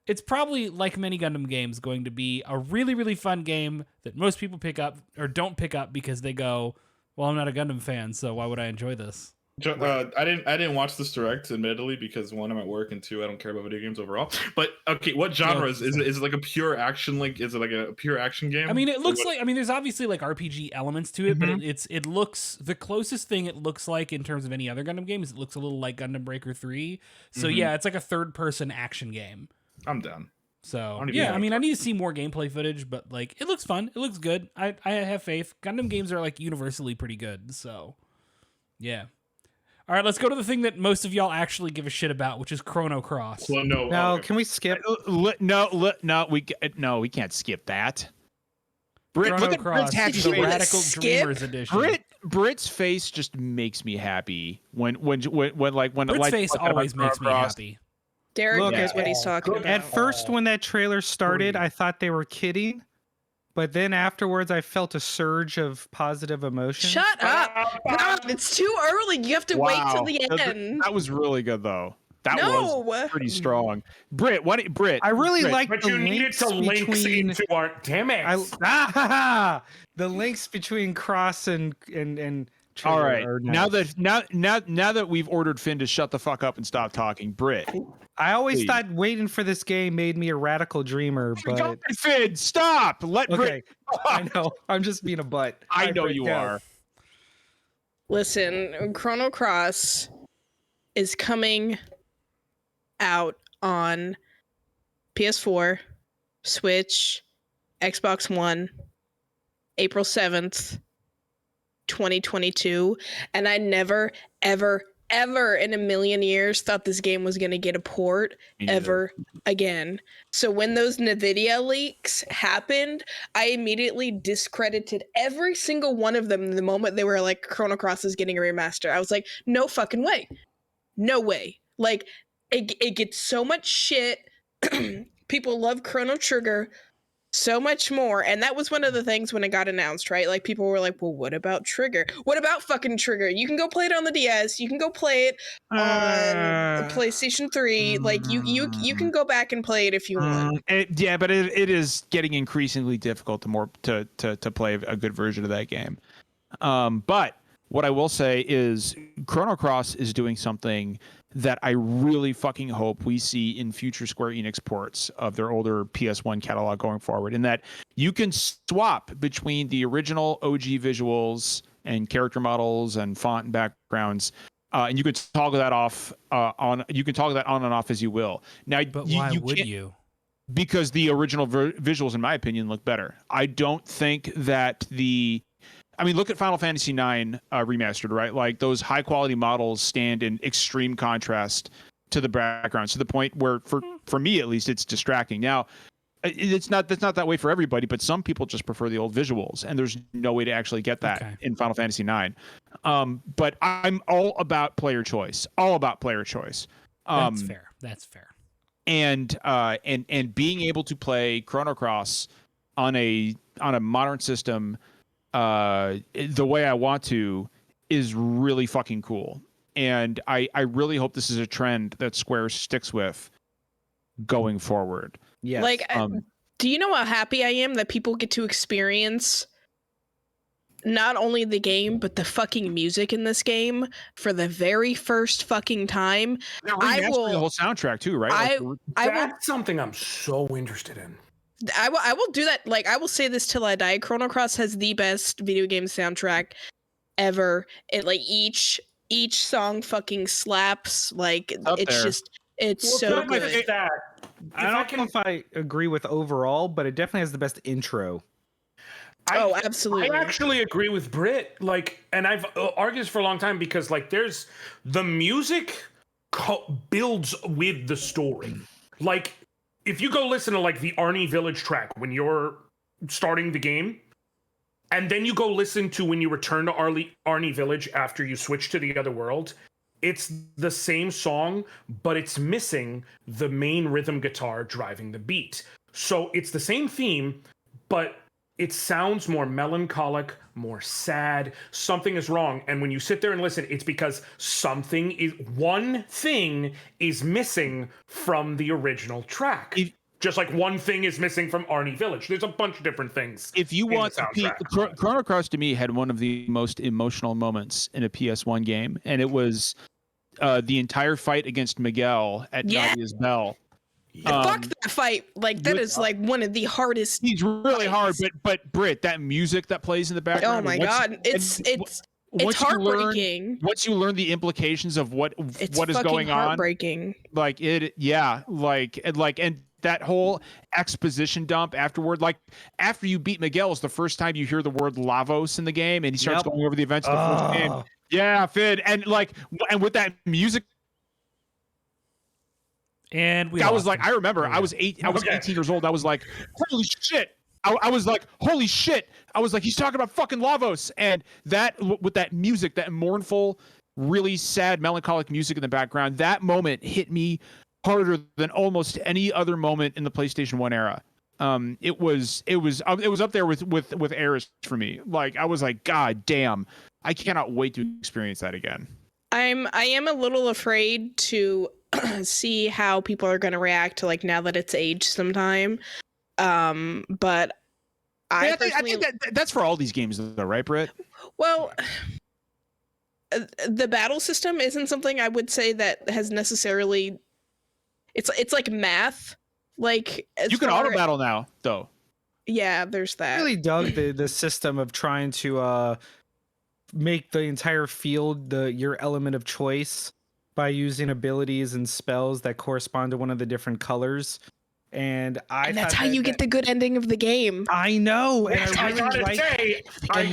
it's probably, like many Gundam games, going to be a really, really fun game that most people pick up or don't pick up because they go, well, I'm not a Gundam fan, so why would I enjoy this?
I didn't watch this direct, admittedly, because one, I'm at work, and two, I don't care about video games overall. But okay, what genre is it? Is it like a pure action? Like, is it like a pure action game?
I mean, it looks like. I mean, there's obviously like RPG elements to it, but it looks the closest thing it looks like in terms of any other Gundam game is it looks a little like Gundam Breaker 3. So yeah, it's like a third-person action game.
I'm down.
So yeah, I mean, I need to see more gameplay footage, but like, it looks fun. It looks good. I have faith. Gundam games are like universally pretty good. So yeah. All right, let's go to the thing that most of y'all actually give a shit about, which is Chrono Cross.
Well, no.
Now,
Okay.
can we skip?
No, we can't skip that. Brit,
Chrono
look at
Cross,
Brit's happy
the
face.
Radical
Skip?
Dreamers edition.
Brit's face just makes me happy when
Brit's
lights
face
like that
always
about
makes me
Chrono Cross.
happy.
Derek
Look,
knows what he's talking about.
At first, when that trailer started, I thought they were kidding, but then afterwards, I felt a surge of positive emotion.
Shut up! Rob, it's too early. You have to wait till the end.
That was really good though. That
No.
was pretty strong. Brit,
I really like
But
the
you needed
links
to links
between
into our. Damn it!
the links between Cross and Trigger
all right.
are
Now
nice.
that we've ordered Finn to shut the fuck up and stop talking, Brit.
I always
please.
thought waiting for this game made me a radical dreamer, but
Finn, stop. Let
okay,
Brit.
I know I'm just being a butt.
I know
Brit,
you
go.
are.
Listen, Chrono Cross is coming out on PS4, Switch, Xbox One, April 7th, 2022. And I never, ever, ever in a million years thought this game was going to get a port ever again. So when those NVIDIA leaks happened, I immediately discredited every single one of them the moment they were like, Chrono Cross is getting a remaster. I was like, no fucking way. No way. Like, it gets so much shit. People love Chrono Trigger so much more. And that was one of the things when it got announced, right? Like, people were like, well, what about Trigger? What about fucking Trigger? You can go play it on the DS. You can go play it on PlayStation 3. Like, you can go back and play it if you want.
But it is getting increasingly difficult to play a good version of that game. But what I will say is Chrono Cross is doing something that I really fucking hope we see in future Square Enix ports of their older PS1 catalog going forward, in that you can swap between the original OG visuals and character models and font and backgrounds, and you can toggle that off on and off as you will. Now,
But why would you?
Because the original visuals, in my opinion, look better. I don't think that look at Final Fantasy IX remastered, right? Like, those high quality models stand in extreme contrast to the background, to the point where, for me at least, it's distracting. Now, that's not that way for everybody, but some people just prefer the old visuals, and there's no way to actually get that in Final Fantasy IX. But I'm all about player choice.
That's fair.
And being able to play Chrono Cross on a modern system the way I want to is really fucking cool. And I really hope this is a trend that Square sticks with going forward.
Yes.
Like, do you know how happy I am that people get to experience not only the game, but the fucking music in this game for the very first fucking time?
They're remastering the whole soundtrack too, right?
That's something I'm so interested in.
I will do that. Like, I will say this till I die. Chrono Cross has the best video game soundtrack ever. It, like, each song fucking slaps. Like, it's so good.
I don't know if I agree with overall, but it definitely has the best intro.
Absolutely.
I actually agree with Brit. Like, and I've argued this for a long time because, like, there's the music builds with the story. Like, if you go listen to, like, the Arnie Village track when you're starting the game, and then you go listen to when you return to Arnie Village after you switch to the other world, it's the same song, but it's missing the main rhythm guitar driving the beat. So it's the same theme, but it sounds more melancholic, more sad. Something is wrong. And when you sit there and listen, it's because one thing is missing from the original track. Just like one thing is missing from Arnie Village. There's a bunch of different things.
If you want Chrono Cross to me had one of the most emotional moments in a PS1 game, and it was the entire fight against Miguel at Nadia's Bell.
Fuck that fight! Like that is like one of the hardest.
He's really hard, but Britt, that music that plays in the background.
Oh my god, it's heartbreaking.
Once you learn the implications of what is going on,
heartbreaking.
Like it, yeah, and that whole exposition dump afterward, like after you beat Miguel, is the first time you hear the word Lavos in the game, and he starts going over the events of the first game. Yeah, Fid, and with that music.
And
I was like, I remember I was 18 years old. I was like, holy shit. I was like, holy shit. I was like, he's talking about fucking Lavos. And that, with that music, that mournful, really sad, melancholic music in the background, that moment hit me harder than almost any other moment in the PlayStation 1 era. It was up there with eras for me. Like, I was like, God damn, I cannot wait to experience that again.
I am a little afraid to see how people are going to react to like now that it's aged sometime. But I
think that's for all these games though, right, Britt?
Well, the battle system isn't something I would say that has necessarily. It's like math. Like
you can auto battle now, though.
Yeah, there's that.
I really dug the system of trying to make the entire field your element of choice by using abilities and spells that correspond to one of the different colors. And that's
how you get the good ending of the game.
I know. And
I really like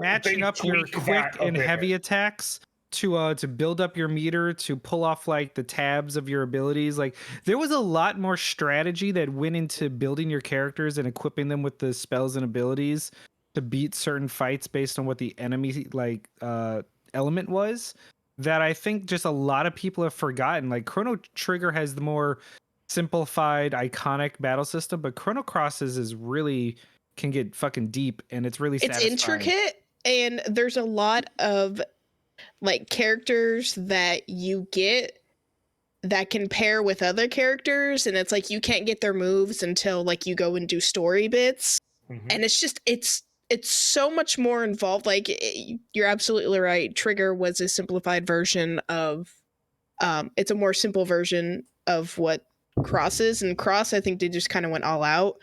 matching up your quick and heavy attacks to build up your meter, to pull off like the tabs of your abilities. Like there was a lot more strategy that went into building your characters and equipping them with the spells and abilities to beat certain fights based on what the enemy element was, that I think just a lot of people have forgotten. Like Chrono Trigger has the more simplified, iconic battle system, but Chrono Crosses is really can get fucking deep, and it's really satisfying.
It's intricate, and there's a lot of like characters that you get that can pair with other characters, and it's like you can't get their moves until like you go and do story bits. And it's just it's so much more involved. Like you're absolutely right. Trigger was a simplified version of it's a more simple version of what Cross is, and Cross I think they just kind of went all out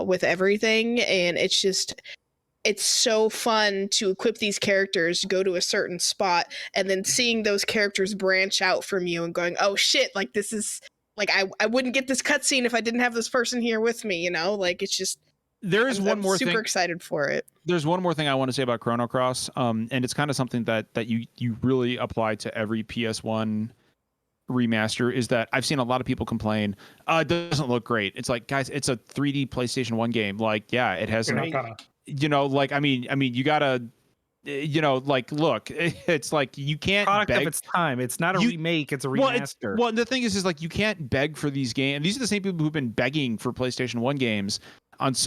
with everything, and it's so fun to equip these characters, go to a certain spot, and then seeing those characters branch out from you and going, oh shit, like this is like I wouldn't get this cutscene if I didn't have this person here with me, you know? Like it's just I'm super excited for it.
There's one more thing I want to say about Chrono Cross, and it's kind of something that you really apply to every PS1 remaster, is that I've seen a lot of people complain, it doesn't look great. It's like, guys, it's a 3D PlayStation 1 game. Like, yeah, it has, you know, like, I mean, you gotta, you know, like, look, it's like you can't beg
of its time. It's not a remake, it's a remaster.
Well, the thing is like you can't beg for these games. These are the same people who've been begging for PlayStation 1 games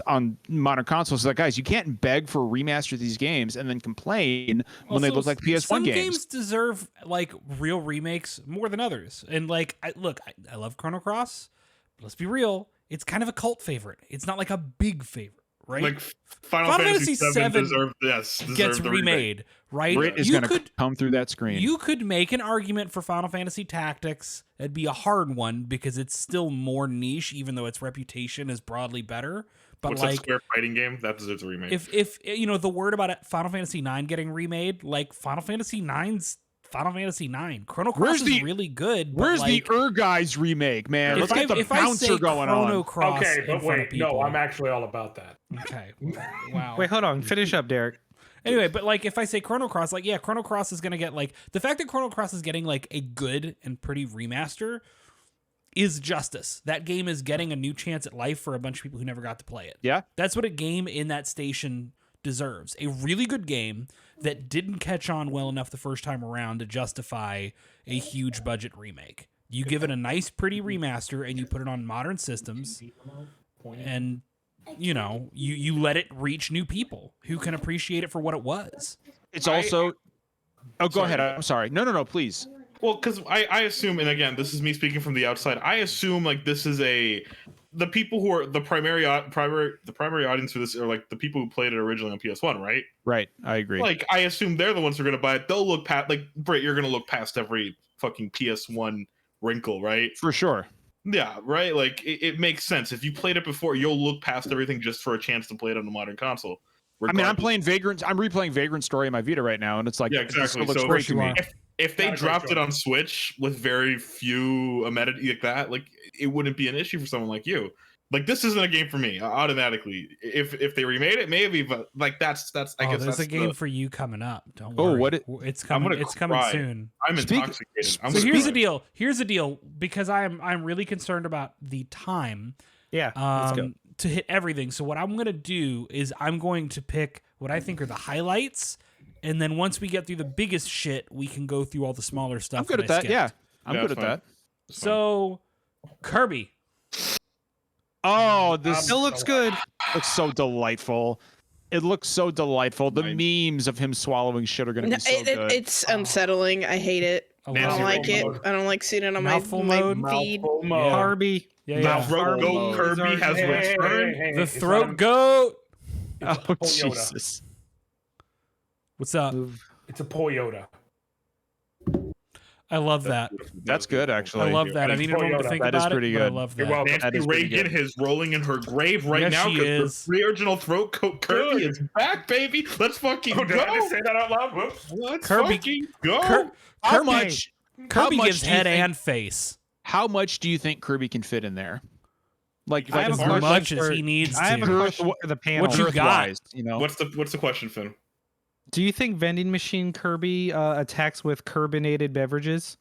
on modern consoles. Like, guys, you can't beg for a remaster of these games and then complain when they look like PS1
some
games.
Some games deserve like real remakes more than others. And like, I love Chrono Cross, but let's be real, it's kind of a cult favorite. It's not like a big favorite, right?
Like Final Fantasy VII
gets remade, right?
Brit is going to come through that screen.
You could make an argument for Final Fantasy Tactics. It'd be a hard one because it's still more niche, even though its reputation is broadly better. But
what's
like
that Square fighting game that deserves a remake?
If you know the word about Final Fantasy IX getting remade, like Final Fantasy IX's Final Fantasy IX, Chrono Cross is really good.
Where's the Guys remake, man? Let's get the bouncer going on.
Cross
okay, but wait, no, I'm actually all about that.
Okay, wow.
Wait, hold on, finish up, Derek.
Anyway, but like if I say Chrono Cross, like yeah, Chrono Cross is gonna get like the fact that Chrono Cross is getting like a good and pretty remaster is justice. That game is getting a new chance at life for a bunch of people who never got to play it.
Yeah.
That's what a game in that station deserves. A really good game that didn't catch on well enough the first time around to justify a huge budget remake. You give it a nice, pretty remaster and you put it on modern systems and you let it reach new people who can appreciate it for what it was.
It's also. Oh, go
Sorry.
ahead. I'm sorry. No, please.
Well, because I assume, and again, this is me speaking from the outside. I assume like this is the people who are the primary audience for this are like the people who played it originally on PS1, right?
Right. I agree.
Like I assume they're the ones who are gonna buy it. They'll look past, like Britt, you're gonna look past every fucking PS1 wrinkle, right?
For sure.
Yeah, right. Like it makes sense. If you played it before, you'll look past everything just for a chance to play it on a modern console.
I mean, I'm playing Vagrant. I'm replaying Vagrant Story in my Vita right now, and it's like,
yeah, exactly.
It looks
So
great to me.
If they dropped it on Switch with very few amenities like that, like it wouldn't be an issue for someone like you. Like this isn't a game for me automatically. If they remade it, maybe, but like that's I guess
there's
that's
a game for you coming up. Don't worry. It's coming. It's coming soon.
I'm intoxicated.
So here's the deal. Here's the deal. Because I'm really concerned about the time.
Yeah. Let's go.
To hit everything. So what I'm gonna do is I'm going to pick what I think are the highlights, and then once we get through the biggest shit, we can go through all the smaller stuff.
I'm good at that. Yeah, I'm good at that.
So, Kirby.
Oh, this
still looks good.
Looks so delightful. It looks so delightful. The memes of him swallowing shit are going to be so good.
It's unsettling. I hate it. I don't like it. I don't like seeing it on my feed.
Kirby.
Yeah.
Throat goat Kirby has returned.
The throat goat.
Oh, Jesus.
What's up?
It's a Toyota.
I love that.
That's good, actually.
I love that. I needed a moment to think about it. That is pretty good. I love that.
Nancy Reagan is rolling in her grave right now because the original throat coat Kirby is back, baby. Let's fucking go.
Did I just say that out loud? Whoops.
Let's
Kirby,
fucking go.
Kirby gives head and face.
How much do you think Kirby can fit in there? Like
as much as he needs to.
I have a question for the panel.
What you got?
You know?
What's the question, Finn?
Do you think vending machine Kirby attacks with carbonated beverages?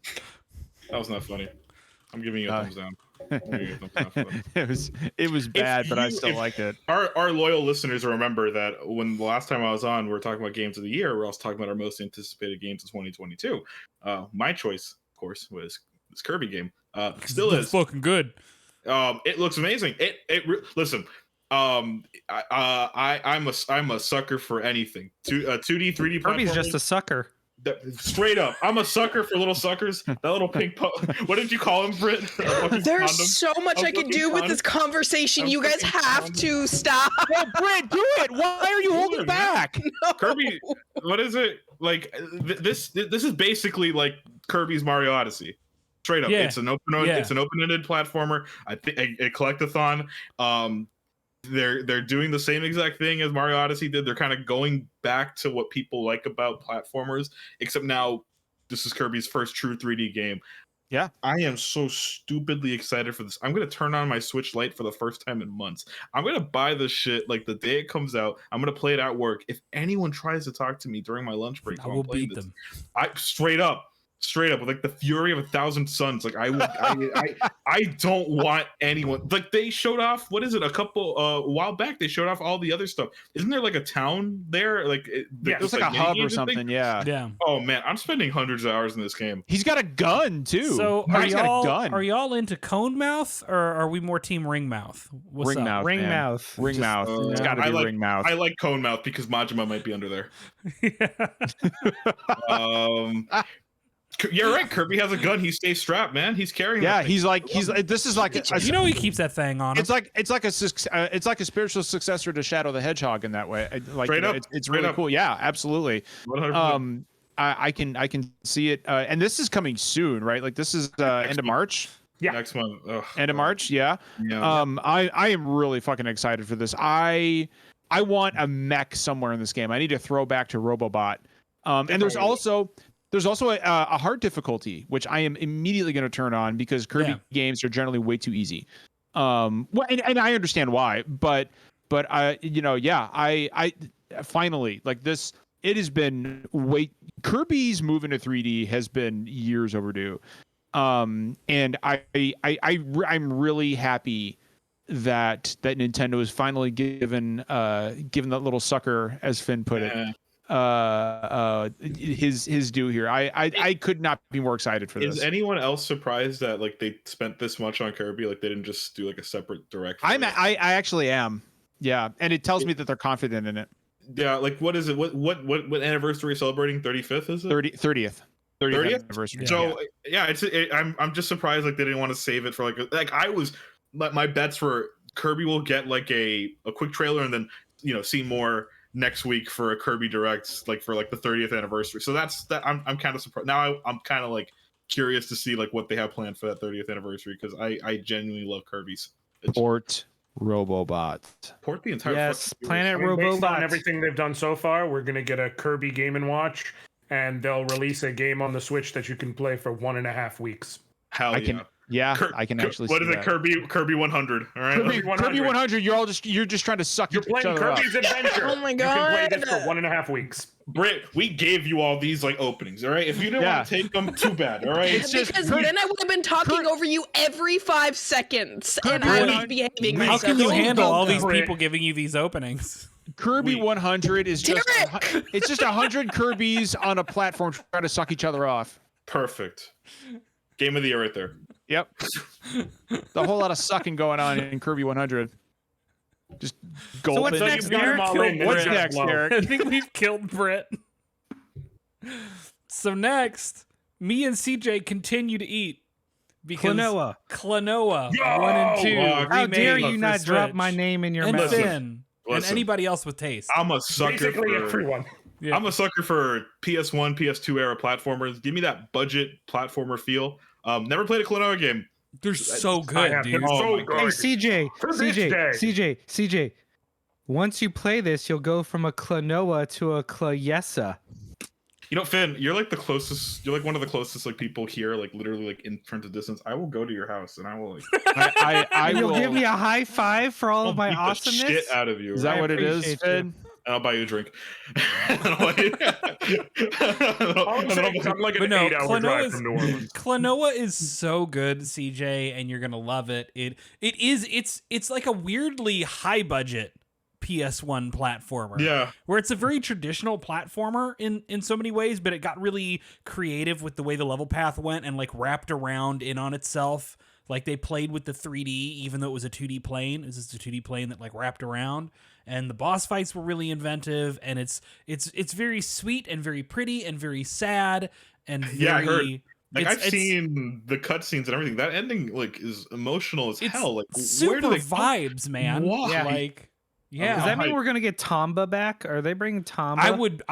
That was not funny. I'm giving you a thumbs down.
It was bad, but I still liked it.
Our loyal listeners remember that when the last time I was on, we were talking about games of the year. We're also talking about our most anticipated games of 2022. My choice, of course, was this Kirby game. Still is
fucking good.
It looks amazing. Listen. I'm a sucker for anything. 2D, 3D.
Kirby's just a sucker.
Straight up, I'm a sucker for little suckers. That little pink. What did you call him, Britt?
There's so much I can do with this conversation. You guys have to stop.
No, Britt, do it. Why are you holding back?
No.
Kirby, what is it like? This is basically like Kirby's Mario Odyssey. Straight up, it's an open-ended platformer. I think a collectathon. They're doing the same exact thing as Mario Odyssey did. They're kind of going back to what people like about platformers, except now this is Kirby's first true 3D game.
Yeah,
I am so stupidly excited for this. I'm gonna turn on my Switch Lite for the first time in months. I'm gonna buy this shit like the day it comes out. I'm gonna play it at work. If anyone tries to talk to me during my lunch break,
I will beat them.
I straight up with like the fury of 1,000 suns. Like I don't want anyone. Like they showed off. What is it? A while back they showed off all the other stuff. Isn't there like a town there? Like
it's like a hub or something. Yeah.
Oh man, I'm spending hundreds of hours in this game.
He's got a gun too.
So are y'all into cone mouth or are we more team ring mouth? What's
ring
up?
Mouth. Ring mouth. Ring mouth. It's got to be ring mouth.
I like cone mouth because Majima might be under there. You're right. Kirby has a gun. He stays strapped, man. He's carrying.
Yeah, he's this is like
he keeps that thing on him.
It's like a spiritual successor to Shadow the Hedgehog in that way. Like it's really cool. Yeah, absolutely. 100%. I can see it, and this is coming soon, right? Like this is end of March.
Yeah,
next month.
End of March. Yeah. I am really fucking excited for this. I want a mech somewhere in this game. I need to throw back to Robobot. And there's also a hard difficulty, which I am immediately going to turn on because Kirby games are generally way too easy. Well, and I understand why, but I finally like this. It has been Kirby's move into 3D has been years overdue. And I'm really happy that Nintendo has finally given that little sucker, as Finn put it, his due here. I could not be more excited for this.
Is anyone else surprised that like they spent this much on Kirby? Like they didn't just do like a separate direct?
I actually am. Yeah, and it tells me that they're confident in it.
Yeah, like what is it? What anniversary are you celebrating? 35th is it?
30th
30th
anniversary.
So yeah, I'm just surprised like they didn't want to save it for like I was my bets were Kirby will get like a quick trailer and then see more next week for a Kirby Direct like for like the 30th anniversary. So that's that. I'm kind of surprised now. I'm kind of like curious to see like what they have planned for that 30th anniversary because I genuinely love Kirby's.
Port Robobot.
Port the entire
Planet
Based
Robobot.
on everything they've done so far, we're gonna get a Kirby Game and Watch, and they'll release a game on the Switch that you can play for 1.5 weeks.
Hell
I can actually.
What
see
is it?
that.
Kirby 100. All right.
Kirby 100. You're just trying to suck.
You're playing Kirby's Adventure.
Oh my
You can
God.
play this for 1.5 weeks.
Britt, we gave you all these like openings, all right? If you didn't want to take them, too bad, all right?
Because then I would have been talking over you every 5 seconds, and
Kirby
I would be behaving
How
myself.
can you
So
handle all
good.
these people giving you these openings?
Kirby 100 is just
Derek!
it's just 100 Kirbys on a platform trying to suck each other off.
Perfect. Game of the year right there.
Yep. The whole lot of sucking going on in Kirby 100. Just gulping.
So what's
So
next,
you've got them all in, then
What's
just
next,
blow.
Derek?
I think we've killed Brett. So next, me and CJ continue to eat because
Klonoa.
Klonoa
Yo!
1 and 2.
How dare
remade
you
for
not drop
Switch.
my name in your
and
message?
Finn and
Listen.
anybody else with taste.
I'm a sucker
Basically
for
everyone.
Yeah.
I'm a sucker for PS1, PS2 era platformers. Give me that budget platformer feel. Never played a Klonoa game.
They're so
I
good,
have
dude.
been
Oh
so
my
good.
Hey, CJ,
For this day.
CJ. Once you play this, you'll go from a Klonoa to a Kloyessa.
You know, Finn, you're like the closest. You're like one of the closest like people here, like literally like in terms of distance. I will go to your house and I will like.
I
You'll
will.
give me a high five for all
I'll
of my
beat the
awesomeness.
shit out of you.
Is that
I
what it is,
appreciate
Finn?
And I'll buy you a drink. And
All I'm saying is I'm like
But
an
no,
8-hour drive from New Orleans.
Klonoa is so good, CJ, and you're gonna love it. It's like a weirdly high budget PS1 platformer.
Yeah.
Where it's a very traditional platformer in so many ways, but it got really creative with the way the level path went and like wrapped around in on itself. Like they played with the 3D, even though it was a 2D plane. It was just a 2D plane that like wrapped around. And the boss fights were really inventive, and it's very sweet and very pretty and very sad and very.
Yeah, I heard. Like
it's-
I've seen the cutscenes and everything. That ending like is emotional as
it's
hell. Like
super
where do they
vibes, man.
Why?
Yeah, like yeah.
Does that mean we're gonna get Tomba back? Are they bringing Tomba?
I would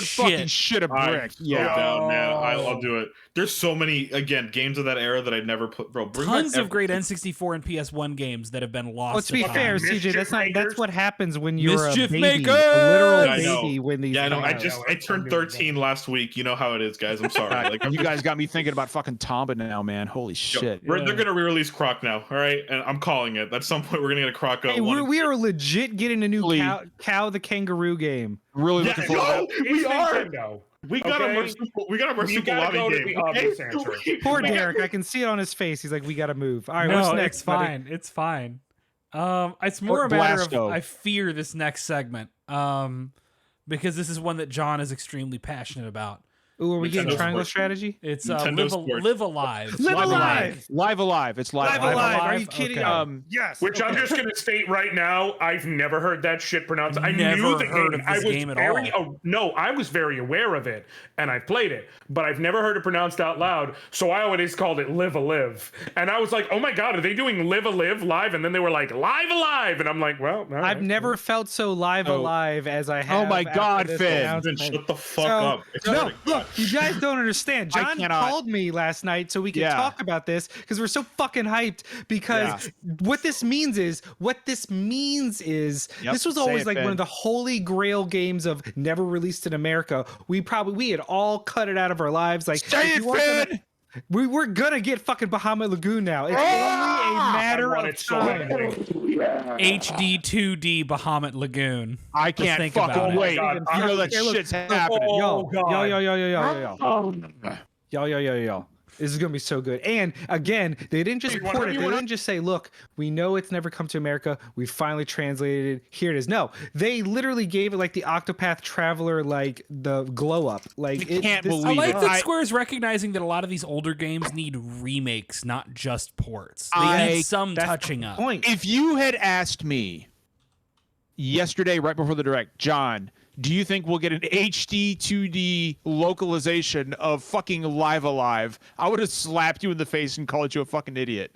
fucking
shit.
shit a
I'm
brick.
so
Yeah.
down, man. I'll do it. There's so many games of that era that I'd never put. Bro, bring
Tons
back
of great N64 and PS1 games that have been lost.
Well, to be
time.
fair,
Mischief
CJ, that's
makers.
what happens when you're
Mischief
a baby,
makers!
a literal
Yeah, I know.
baby. When these
Yeah, I know.
come out.
I turned 13 last week. You know how it is, guys. I'm sorry. Like
You guys got me thinking about fucking Tomba now, man. Holy shit.
They're gonna re-release Croc now. All right, and I'm calling it. At some point, we're gonna get a Croc.
Hey, we are legit getting a new
Please.
cow the kangaroo game.
Really
Yeah,
looking forward to
yo, we
It's
are.
Nintendo.
We got a
Okay?
merciful. We got a
You
merciful
gotta
lobby
go to
game.
the obvious answer.
Poor Derek, I can see it on his face. He's like, "We got to move." All right,
No,
what's next?
it's
buddy?
fine. It's fine. It's more
Or
a matter of
Blasto.
I fear this next segment. Because this is one that John is extremely passionate about.
Ooh, are we getting
Nintendo
triangle
Sports.
strategy?
It's
Nintendo Sports.
Live Alive.
Live Alive.
Live Alive. It's live.
Live
Alive.
Alive. Are you kidding?
Okay.
Yes.
Which I'm just gonna state right now, I've never heard that shit pronounced. I
Never
knew the
heard
game.
of
I
this
was
game at
very
all.
no, I was very aware of it, and I played it, but I've never heard it pronounced out loud. So I always called it Live Alive, and I was like, oh my god, are they doing Live Alive live? And then they were like Live Alive, and I'm like, well, all
I've
right.
never felt so live
Oh.
alive as I have.
my
after
God,
this
Finn.
announcement.
Shut the fuck
So-
up.
No, look, you guys don't understand.
I
John
cannot.
called me last night so we could
Yeah.
talk about this because we're so fucking hyped. Because what this means is
Yep,
this was
say
always
it,
like
Ben.
one of the holy grail games of never released in America. We had all cut it out of our lives. Like,
Say
if
it,
you weren't gonna-
Finn!
we're gonna get fucking Bahamut Lagoon now. It's only a
I
matter
want
of
it so
time.
badly.
HD 2D Bahamut Lagoon.
I
Just
can't
think about
fucking
it.
wait.
God,
You know that
okay, look,
shit's happening.
Oh, God.
Yo. This is gonna be so good. And again, they didn't just
You wanna-
port it.
you
They
wanna-
didn't just say, "Look, we know it's never come to America. We finally translated it. Here it is." No, they literally gave it like the Octopath Traveler, like the glow up. Like
I can't
I
believe
like
it.
that Square's recognizing that a lot of these older games need remakes, not just ports. They
I-
need some
That's
touching
the
up.
point.
If you had asked me yesterday, right before the direct, John, do you think we'll get an HD 2D localization of fucking Live Alive? I would have slapped you in the face and called you a fucking idiot.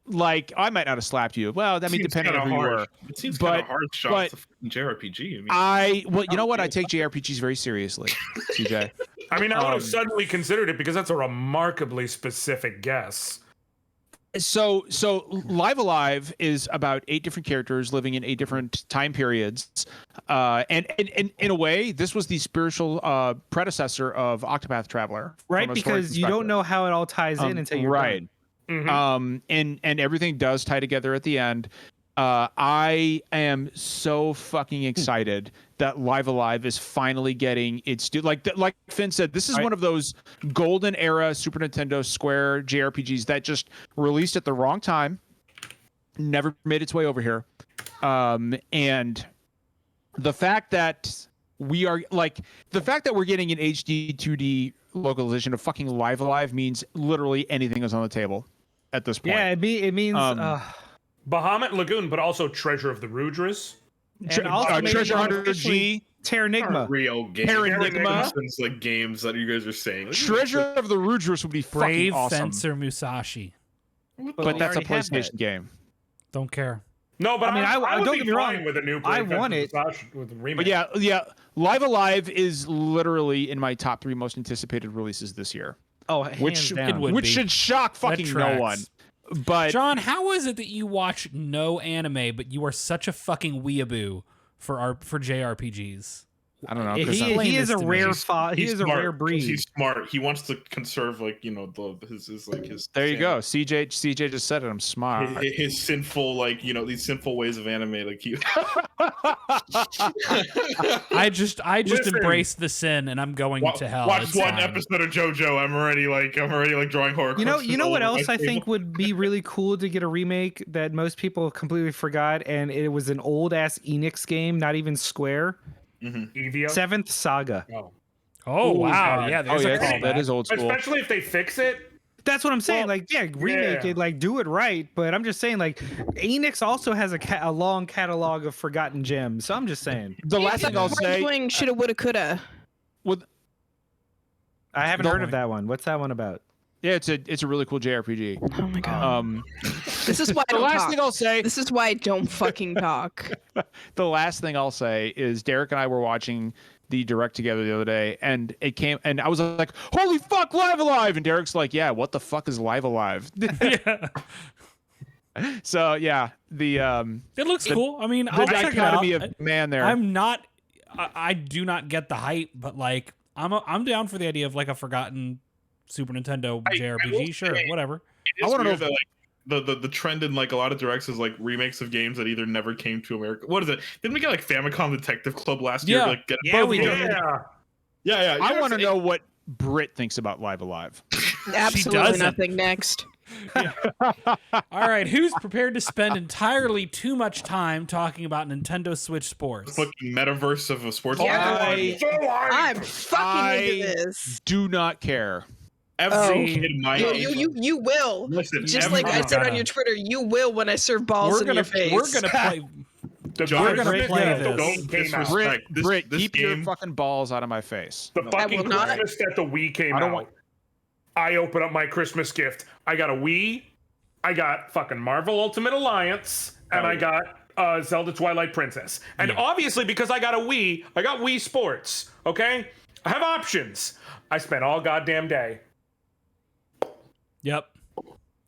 Like, I might not have slapped you. Well, I mean, depending on who you were.
It seems kind of hard shots to fucking JRPG.
Well, you know what? I take JRPGs very seriously, CJ.
I mean, I would have suddenly considered it because that's a remarkably specific guess.
So Live Alive is about 8 different characters living in 8 different time periods. And in a way, this was the spiritual predecessor of Octopath Traveler.
Right, because you don't know how it all ties in until you're done.
Mm-hmm. And everything does tie together at the end. I am so fucking excited that Live Alive is finally getting its due. Like Finn said, this is one of those golden era Super Nintendo Square JRPGs that just released at the wrong time, never made its way over here. And the fact that we're getting an HD 2D localization of fucking Live Alive means literally anything is on the table at this point.
Yeah, it means
Bahamut Lagoon, but also Treasure of the Rudras.
And also
Treasure Hunter G.
Terranigma.
Real games.
Terranigma.
Like games that you guys are saying.
Treasure of the Rudras would be fucking
Brave
awesome.
Fencer Musashi.
But that's a PlayStation game.
Don't care.
No, but I mean, I
don't
would
get
be
me wrong.
fine with a new
I want it.
with a remake.
But yeah, Live Alive is literally in my top 3 most anticipated releases this year.
Oh,
which
down.
should shock fucking no one. But
John, how is it that you watch no anime, but you are such a fucking weeaboo for JRPGs?
I don't know.
He is a rare
He's
a rare breed.
He's smart. He wants to conserve, like, you know, his.
There you go. CJ just said it. I'm smart.
His sinful, like, you know, these sinful ways of anime, like he.
I just embrace the sin, and I'm going to hell.
Watch
It's
one
fine.
episode of JoJo. I'm already drawing horror.
You know what else I think would be really cool to get a remake that most people completely forgot, and it was an old ass Enix game, not even Square.
Evia?
7th Saga.
Oh wow,
God.
yeah, there's a callback.
that is old school.
Especially if they fix it.
That's what I'm saying. Remake it, do it right. But I'm just saying, Enix also has a long catalog of forgotten gems. So I'm just saying.
The last thing I'll say,
doing shoulda, woulda, coulda.
I haven't heard of that one. What's that one about?
Yeah, it's a really cool JRPG.
Oh my god. This is why I
the
don't
last
talk.
thing I'll say.
This is why I don't fucking talk.
The last thing I'll say is Derek and I were watching the direct together the other day, and it came, and I was like, "Holy fuck, Live Alive!" And Derek's like, "Yeah, what the fuck is Live Alive?"
Yeah.
So yeah,
It looks cool. I mean,
the
I'll check it out.
dichotomy of man there.
I do not get the hype, but like I'm down for the idea of like a forgotten Super Nintendo JRPG. Sure, whatever.
I want to know that the trend in like a lot of directs is like remakes of games that either never came to America. What is it? Didn't we get like Famicom Detective Club last year?
Yeah, we did.
Yeah.
I want to know what Britt thinks about Live Alive.
Absolutely nothing. Next.
All right, who's prepared to spend entirely too much time talking about Nintendo Switch Sports?
Fucking metaverse of a sports.
I'm fucking into this.
Do not care.
Every kid my age.
You will.
Listen,
just like I said on your Twitter, you will when I serve balls in your face.
We're gonna play.
We're
gonna play this.
Britt, keep your fucking balls out of my face.
The fucking Christmas that the Wii came out. I open up my Christmas gift. I got a Wii. I got fucking Marvel Ultimate Alliance, and I got Zelda Twilight Princess. And obviously, because I got a Wii, I got Wii Sports. Okay, I have options. I spent all goddamn day.
Yep.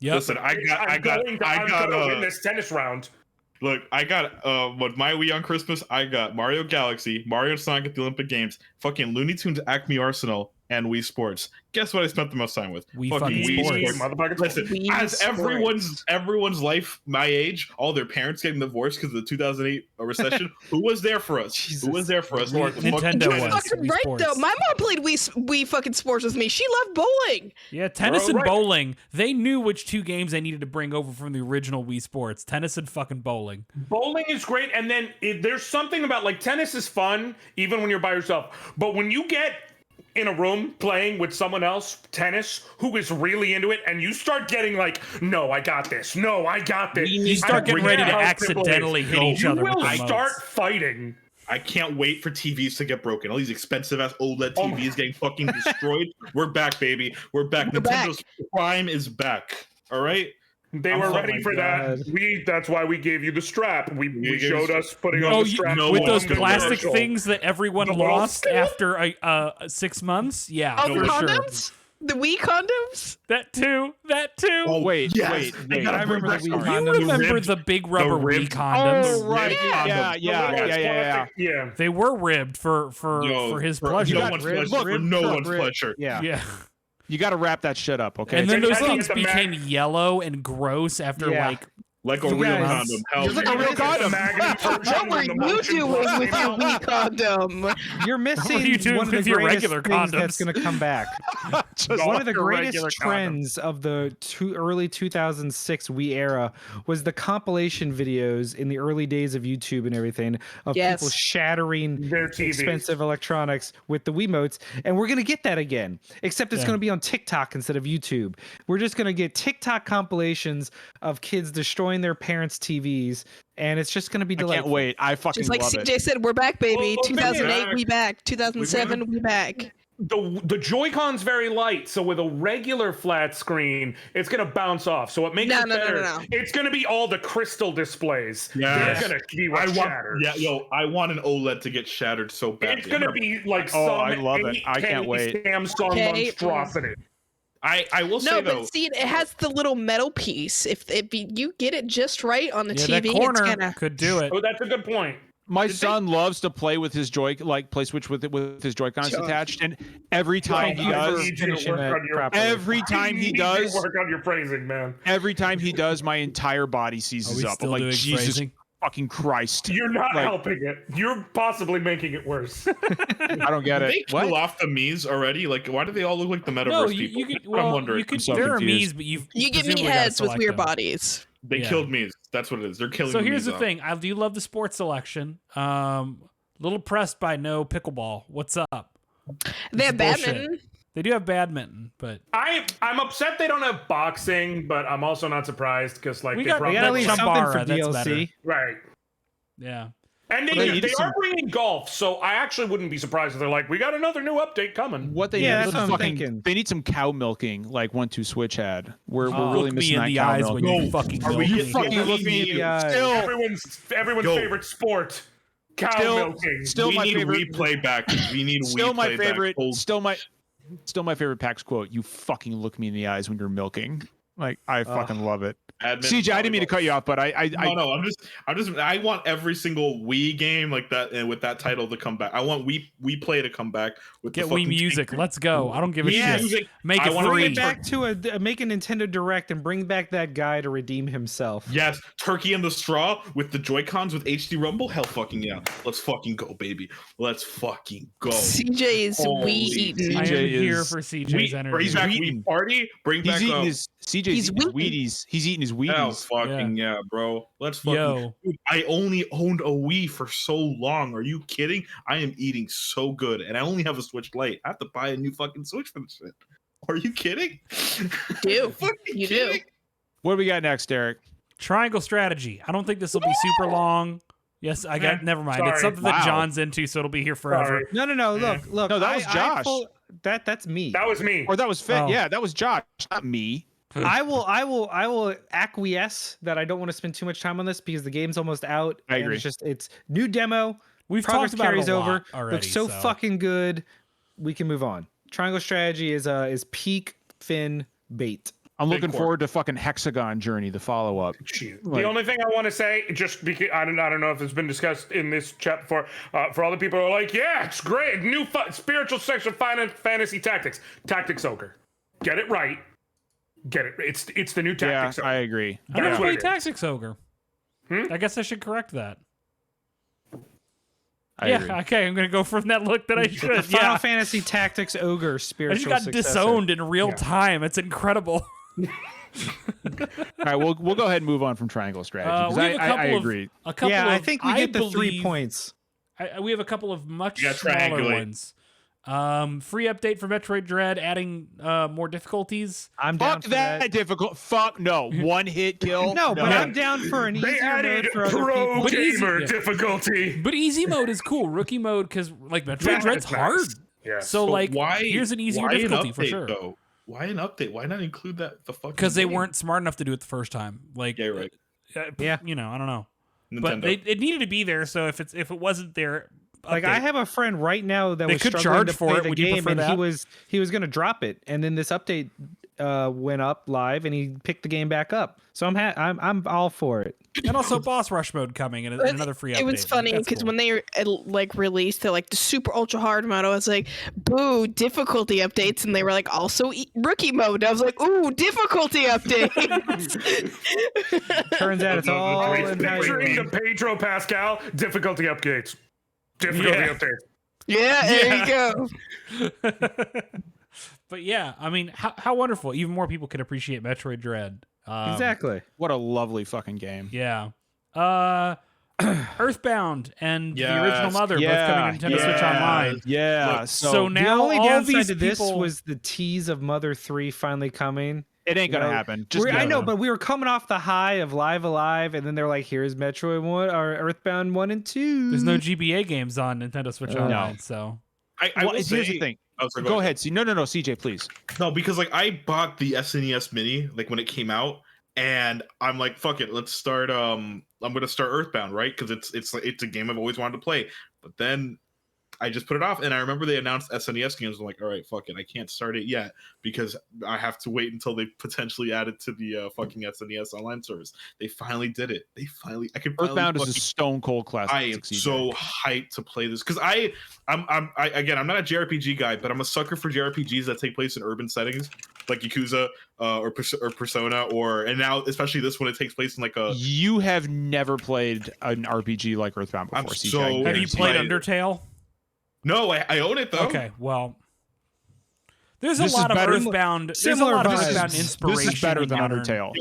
Listen, I got
to win this tennis round.
Look, I got with my Wii on Christmas, I got Mario Galaxy, Mario Sonic at the Olympic Games, fucking Looney Tunes Acme Arsenal, and Wii Sports. Guess what I spent the most time with?
Wii Sports.
Listen,
Wii
as everyone's life my age, all their parents getting divorced because of the 2008 recession, who was there for us? Who was there for us?
Nintendo was.
Fucking right though. My mom played Wii fucking Sports with me. She loved bowling.
Yeah, tennis and bowling. They knew which 2 games they needed to bring over from the original Wii Sports. Tennis and fucking bowling.
Bowling is great, and then there's something about like tennis is fun even when you're by yourself, but when you get in a room playing with someone else tennis who is really into it, and you start getting like, no, I got this. No, I got this.
You start getting ready to accidentally hit each other with the
You will
modes.
start fighting.
I can't wait for TVs to get broken. All these expensive ass OLED TVs getting fucking destroyed. We're back, baby. We're back. Nintendo's Prime is back. All right.
They were ready for that. That's why we gave you the strap. We showed us putting on the strap
with those plastic things that everyone lost after 6 months. Yeah,
oh,
for
condoms?
Sure.
The Wii condoms?
That too.
Oh wait,
yes.
wait.
I remember the Wii
You
condoms.
remember the big rubber Wii condoms?
Oh right, yeah.
They were ribbed for his pleasure.
No one's pleasure. For no one's pleasure.
Yeah.
You got to wrap that shit up, okay?
And then those things became yellow and gross after
like a real condom. Hell,
like a real condom.
What were you doing with your Wii condom?
You're missing one of the greatest things that's going to come back. One of the greatest trends of the early 2006 Wii era was the compilation videos in the early days of YouTube and everything of people shattering
their TVs.
Expensive electronics with the Wiimotes. And we're going to get that again, except it's going to be on TikTok instead of YouTube. We're just going to get TikTok compilations of kids destroying their parents' TVs, and it's just going to be delightful.
I can't wait. I fucking
just like
love
CJ said, we're back, baby.
Well,
2008, we back. 2007, we back.
The Joy-Con's very light, so with a regular flat screen, it's gonna bounce off. So it makes it better.
No.
It's gonna be all the crystal displays.
Yes.
They're gonna be what shatters.
I want an OLED to get shattered so bad.
It's gonna be like
I love it. I can't wait.
Samsung monstrosity.
I will say though.
No, but see, it has the little metal piece. If you get it just right on the TV,
that corner
it's gonna
could do it.
Oh, that's a good point.
My son loves to play with his play Switch with his Joy-Cons attached, and every time he does, every time he does,
work on your phrasing, man.
Every time he does, my entire body seizes up. I'm like, Jesus
phrasing?
fucking Christ!
You're not helping it. You're possibly making it worse.
I don't get it.
They kill off the Mii's already. Like, why do they all look like the metaverse
No,
people?
I'm
wondering.
There are Mii's, but
you get Mii heads with weird bodies.
They killed Mii's. That's what it is. They're killing.
So here's
the
the thing. I do love the sports selection. Little pressed by no pickleball. What's up?
They have badminton.
They do have badminton, but
I'm upset they don't have boxing, but I'm also not surprised because like
we
they
got
probably
at least something for
Chambara, that's
DLC.
right.
Yeah.
And they are bringing golf, so I actually wouldn't be surprised if they're like, we got another new update coming.
What they
Yeah,
need
that's
is
what I'm thinking.
They need some cow milking, like 1-2 Switch had. We're really
look me
missing
in
that
the
cow
eyes
milk.
when you fucking
Are
milk
we
me.
You fucking look me in the eyes.
Everyone's favorite sport, cow milking.
Still my favorite
replay back. We need
still my
replay
favorite.
back.
Still my favorite PAX quote. You fucking look me in the eyes when you're milking. Like I fucking love it. CJ, I didn't mean to cut you off, but
I'm just I want every single Wii game like that and with that title to come back. I want Wii Play to come back with
Get
the
Wii Music. Let's go. I don't give a shit.
Music.
Make
I
it
wanna
free.
Bring it back to make a Nintendo Direct and bring back that guy to redeem himself.
Yes, Turkey in the Straw with the Joy-Cons with HD Rumble. Hell fucking yeah. Let's fucking go, baby. Let's fucking go.
CJ's Wii eating.
I am
CJ
here
is-
for CJ's energy.
Bring back Wii Party. Bring back
He's eating his CJ's eating his
Wheaties.
Wheaties. He's eating his
hell
Wheaties.
fucking yeah, bro. Let's fucking.
Yo.
Dude, I only owned a Wii for so long. Are you kidding? I am eating so good, and I only have a Switch Lite. I have to buy a new fucking Switch for this shit. Are you kidding?
Do.
Fucking
You
kidding?
do.
What do we got next, Derek?
Triangle strategy. I don't think this will be super long. Yes, I got. Never mind.
Sorry.
It's something that John's into, so it'll be here forever.
Sorry.
No. Look.
No, that was Josh.
That's me.
That was me.
Or that was Fit.
Oh.
Yeah, that was Josh, not me.
I will acquiesce that I don't want to spend too much time on this because the game's almost out.
I
and
agree.
It's new demo.
We've
Progress
talked about
carries
it a
over.
lot already.
Looks so fucking good. We can move on. Triangle strategy is peak Finn bait.
I'm
Big
looking
court.
forward to fucking Hexagon Journey, the follow-up.
The only thing I want to say, just because I don't know if it's been discussed in this chat before, for all the people who are like, yeah, it's great, new spiritual section of fantasy tactics, Tactics Ogre, get it right, get it. It's the new
Yeah,
Tactics Ogre.
I agree.
I never
That's what
played
it is.
Tactics Ogre. I guess I should correct that.
I agree.
Okay, I'm gonna go from that look that I should.
Final
Yeah,
Fantasy Tactics Ogre
I
spiritual
just got
successor.
disowned in real time. It's incredible.
All right, we'll go ahead and move on from triangle strategy. 'cause
We have a couple
I
of
agree.
a couple.
Yeah,
of,
I think we get the 3
believe-
points.
we have a couple of much
Yeah,
smaller
triangulate.
ones. Free update for Metroid Dread, adding more difficulties.
I'm down
Fuck
for
that difficult. Fuck no. One hit kill.
No, but I'm down for an
They
easier
added
mode for other
pro
people.
But easy-
gamer
yeah.
difficulty.
But easy mode is cool. Rookie mode, because like Metroid
That
Dread's
is nice.
hard.
Yeah.
So
But
like,
why?
here's an easier
why an
difficulty for
update,
sure.
Though? Why an update? Why not include that the fucking?
Because they
game?
weren't smart enough to do it the first time. Like,
Yeah, right.
Yeah.
You know, I don't know.
Nintendo.
But it needed to be there. So if it wasn't there,
Like I have a friend right now that
They
was
could
struggling
charge
to
for
play
it.
the
Would you
game,
prefer
and
that?
he was gonna drop it, and then this update went up live, and he picked the game back up. So I'm all for it.
and also boss rush mode coming and another free update.
It was funny
That's
because
cool.
when they like released the super ultra hard mode, I was like, "Boo, difficulty updates!" And they were like, "Also rookie mode." I was like, "Ooh, difficulty updates!"
Turns out it's all in how you
Featuring the
run.
Pedro Pascal difficulty updates. Difficulty
Yeah.
updates.
Yeah, there you go.
But yeah, I mean, how wonderful! Even more people could appreciate Metroid Dread.
Exactly.
What a lovely fucking game.
Yeah. Earthbound and the original
Yes.
Mother both coming to Nintendo Switch Online.
Yeah.
Look,
So
So
The
now
only
all
downside
these
to this
people
was the tease of Mother 3 finally coming.
it ain't gonna
you know,
happen. Just
I
go.
know, but we were coming off the high of Live Alive, and then they're like, "Here's Metroid 1 or Earthbound 1 and 2."
there's no GBA games on Nintendo Switch
No.
Online, so
I
Well,
will
here's
say,
the thing.
Oh, sorry,
Go ahead. See, no, CJ, please.
No, because like I bought the SNES Mini like when it came out, and I'm like, fuck it, let's start. I'm gonna start Earthbound, right? Because it's a game I've always wanted to play. But then I just put it off, and I remember they announced SNES games. I'm like, all right, fuck it, I can't start it yet because I have to wait until they potentially add it to the fucking SNES online service. They finally did it. I can.
Earthbound is a
fucking-
stone cold classic.
I am
CJ.
so hyped to play this because I'm again, I'm not a JRPG guy, but I'm a sucker for JRPGs that take place in urban settings, like Yakuza or Persona, and now especially this one, it takes place in like a.
You have never played an RPG like Earthbound before,
I'm
CJ.
so-
I
have you
guarantee
played
Right.
Undertale?
No, I own it though.
Okay, well, there's a
This is
lot of
better-
Earthbound. There's a
Similar
lot of
vibes.
Earthbound
This
inspiration.
is better
in
than
modern-
Undertale.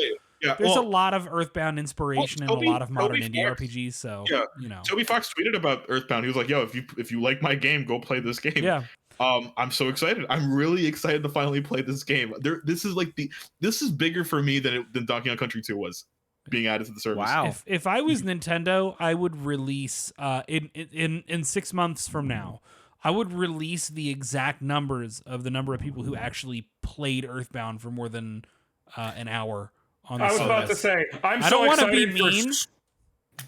Yeah,
There's
well,
a lot of Earthbound inspiration in
Toby-
a lot of modern
Toby
indie
Fox-
RPGs. So
Yeah.
you know,
Toby Fox tweeted about Earthbound. He was like, "Yo, if you like my game, go play this game."
yeah.
I'm so excited. I'm really excited to finally play this game. This is bigger for me than Donkey Kong Country 2 was being added to the service.
Wow.
If I was Nintendo, I would release in 6 months from now, I would release the exact numbers of the number of people who actually played Earthbound for more than an hour on the
I was about to
service.
say,
I
so
don't want to be
excited for
mean,